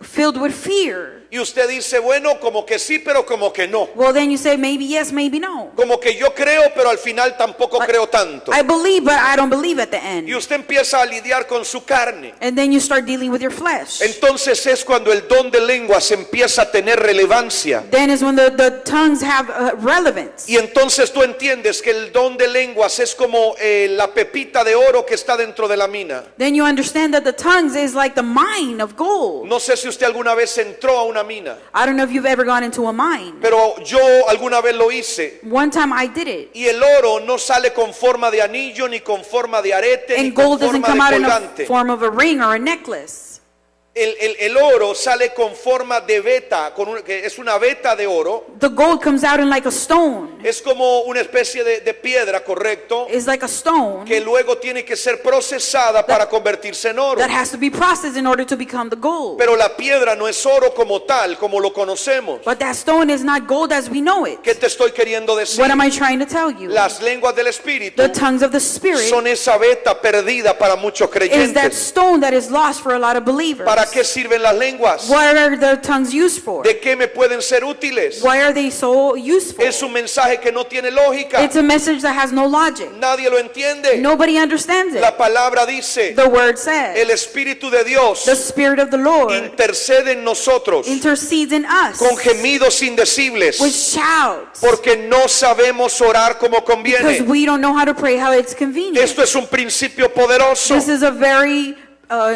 filled with fear. Y usted dice, bueno, como que sí, pero como que no. Well, then you say maybe yes, maybe no. Como que yo creo, pero al final tampoco creo tanto. I believe, but I don't believe at the end. Y usted empieza a lidiar con su carne. And then you start dealing with your flesh. Entonces es cuando el don de lenguas empieza a tener relevancia. Then is when the tongues have relevance. Y entonces tú entiendes que el don de lenguas es como la pepita de oro que está dentro de la mina. Then you understand that the tongues is like the mine of gold. No sé si usted alguna vez entró a una mina, I don't know if you've ever gone into a mine. pero yo alguna vez lo hice. One time I did it. Y el oro no sale con forma de anillo, ni con forma de arete, ni And con gold doesn't forma come de out in a colgante. form of a ring or a necklace. El oro sale con forma de veta, que es una veta de oro. The gold comes out in like a stone. Es como una especie de piedra, correcto, It's like a stone que luego tiene que ser procesada para convertirse en oro. that has to be processed in order to become the gold. Pero la piedra no es oro como tal, como lo conocemos. But that stone is not gold as we know it. ¿Qué te estoy queriendo decir? What am I trying to tell you? Las lenguas del Espíritu The tongues of the Spirit son esa veta perdida para muchos is that creyentes. stone that is lost for a lot of believers. ¿Para qué sirven las lenguas? What are the tongues used for? ¿De qué me pueden ser útiles? Why are they so useful? Es un mensaje que no tiene lógica. It's a message that has no logic. Nadie lo entiende. Nobody understands it. La palabra dice, The word says, el Espíritu de Dios the Spirit of the Lord intercede en nosotros intercedes in us con gemidos indecibles, with shouts porque no sabemos orar como because conviene. we don't know how to pray how it's convenient. Esto es un principio poderoso. This is a very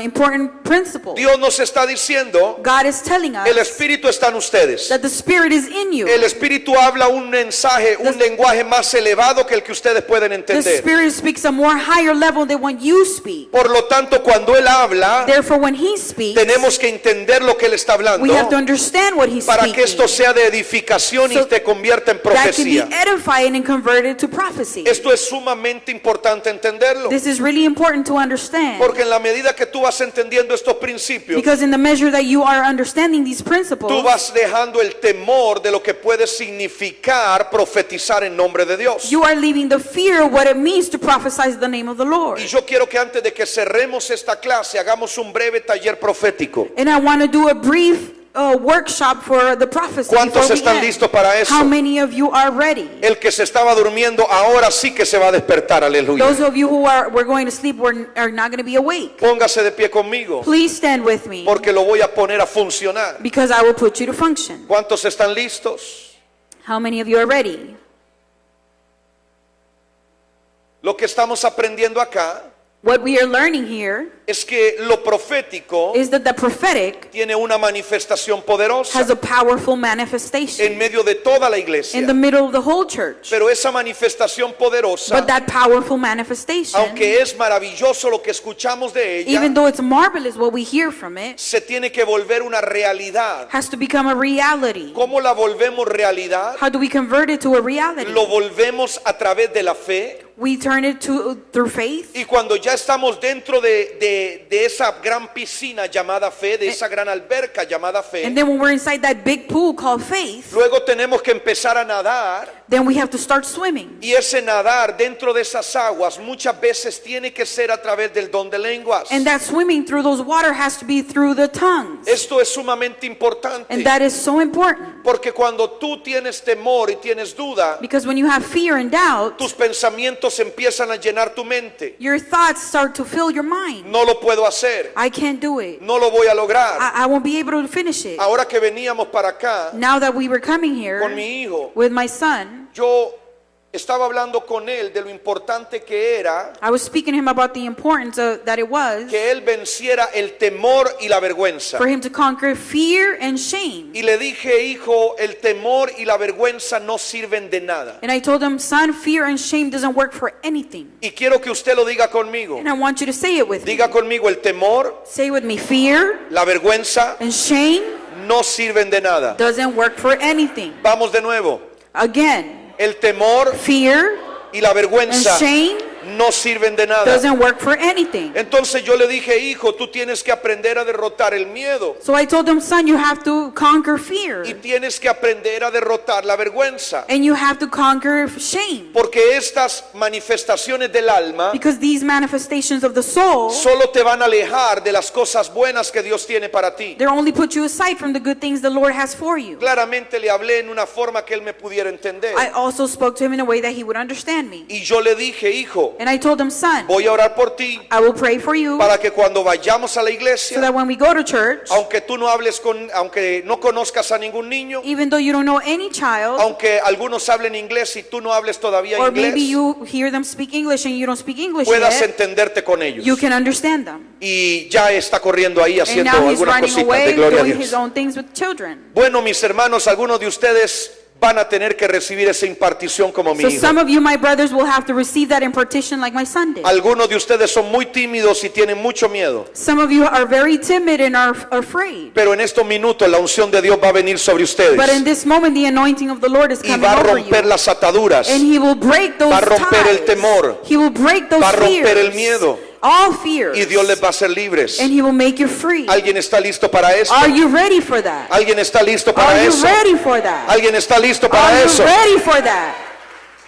important principle. Dios nos está diciendo, God is telling el us Espíritu está en ustedes. that the Spirit is in you. El Espíritu habla un mensaje, un lenguaje más elevado que el que ustedes pueden The entender. Spirit speaks a more higher level than what you speak. Por lo tanto, cuando Él habla, Therefore, when He speaks, tenemos que entender lo que Él está hablando we have to understand what He's para que speaking. esto sea de edificación y So te convierta en That can be profecía. edified and converted to prophecy. Esto es sumamente importante entenderlo, This is really important to understand. porque en la medida que tú vas entendiendo estos principios, Because in the measure that you are understanding these tú principles, vas dejando el temor de lo que puede significar profetizar en nombre de Dios. you are leaving the fear of what it means to prophesy the name of the Lord. Y yo quiero que antes de que cerremos esta clase hagamos un breve taller profético. And I want to do a brief workshop for the prophecy. ¿Cuántos before we están end. listos para eso? How many of you are ready? El que se estaba durmiendo ahora sí que se va a despertar, aleluya. Those of you who were going to sleep are not going to be awake. Póngase de pie conmigo, Please stand with me porque lo voy a poner a funcionar. because I will put you to function. ¿Cuántos están listos? How many of you are ready? Lo que estamos aprendiendo acá What we are learning here es que lo profético is that the prophetic tiene una manifestación poderosa has a powerful manifestation en medio de toda la iglesia. in the middle of the whole church. Pero esa manifestación poderosa, But that powerful manifestation, aunque es maravilloso lo que escuchamos de ella, even though it's marvelous what we hear from it, se tiene que volver una realidad. has to become a reality. ¿Cómo la volvemos realidad? How do we convert it to a reality? Lo volvemos a través de la fe. We turn it through faith. Y cuando ya estamos dentro de esa gran piscina llamada fe, de esa gran alberca llamada fe, And then when we're inside that big pool called faith, luego tenemos que empezar a nadar. then we have to start swimming. Y ese nadar dentro de esas aguas muchas veces tiene que ser a través del don de lenguas. And that swimming through those water has to be through the tongues. Esto es sumamente importante, And that is so important. porque cuando tú tienes temor y tienes duda, Because when you have fear and doubt, tus pensamientos empiezan a llenar tu mente. your thoughts start to fill your mind. No lo puedo hacer, I can't do it. no lo voy a lograr. I won't be able to finish it. Ahora que veníamos para acá Now that we were coming con here mi hijo, with my son, yo estaba hablando con él de lo importante que era I was speaking to him about the importance that it was que él venciera el temor y la vergüenza. for him to conquer fear and shame. Y le dije, hijo, el temor y la vergüenza no sirven de nada. And I told him, son, fear and shame doesn't work for anything. Y quiero que usted lo diga conmigo. And I want you to say it with me. Diga conmigo, el temor, Say with me, fear la vergüenza and shame no sirven de nada. doesn't work for anything. Vamos de nuevo. Again, El temor fear y la and vergüenza shame no sirven de nada. doesn't work for anything. Entonces yo le dije, hijo, tú tienes que aprender a derrotar el miedo So I told him, son, you have to conquer fear. y tienes que aprender a derrotar la vergüenza. And you have to conquer shame. Porque estas manifestaciones del alma Because these manifestations of the soul, solo te van a alejar de las cosas buenas que Dios tiene para ti. they only put you aside from the good things the Lord has for you. Claramente le hablé en una forma que él me pudiera entender. I also spoke to him in a way that he would understand me. Y yo le dije, hijo, And I told him, son, voy a orar por ti I will pray for you para que cuando vayamos a la so iglesia, that when we go to church, aunque tú no hables aunque no conozcas a ningún niño, even though you don't know any child, aunque algunos hablen inglés y tú no hables todavía or maybe inglés, you hear them speak English and you don't speak English puedas yet, entenderte con ellos. you can understand them. Y ya está corriendo ahí And haciendo now he's algunas running cositas de away, gloria a doing his Dios. own things with children. Bueno, mis hermanos, algunos de ustedes van a tener que recibir esa impartición como mi So hijo. some of you, my brothers, will have to receive that impartition like my son did. Algunos de ustedes son muy tímidos y tienen mucho miedo. Some of you are very timid and are afraid. Pero en estos minutos la unción de Dios va a venir sobre ustedes. But in this moment, the anointing of the Lord is Y coming va a over romper you. las ataduras. And he will break those Va a romper el ties. temor. He will break those Va a romper el fears. miedo. All fears. Y Dios les va a hacer libres. And he will make you free. ¿Alguien está listo para esto? Are you ready for that? ¿Alguien está listo para Are you eso? ready for that? ¿Alguien está listo para Are you eso? ready for that?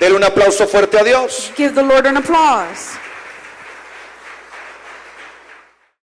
Denle un aplauso fuerte a Dios. Give the Lord an applause.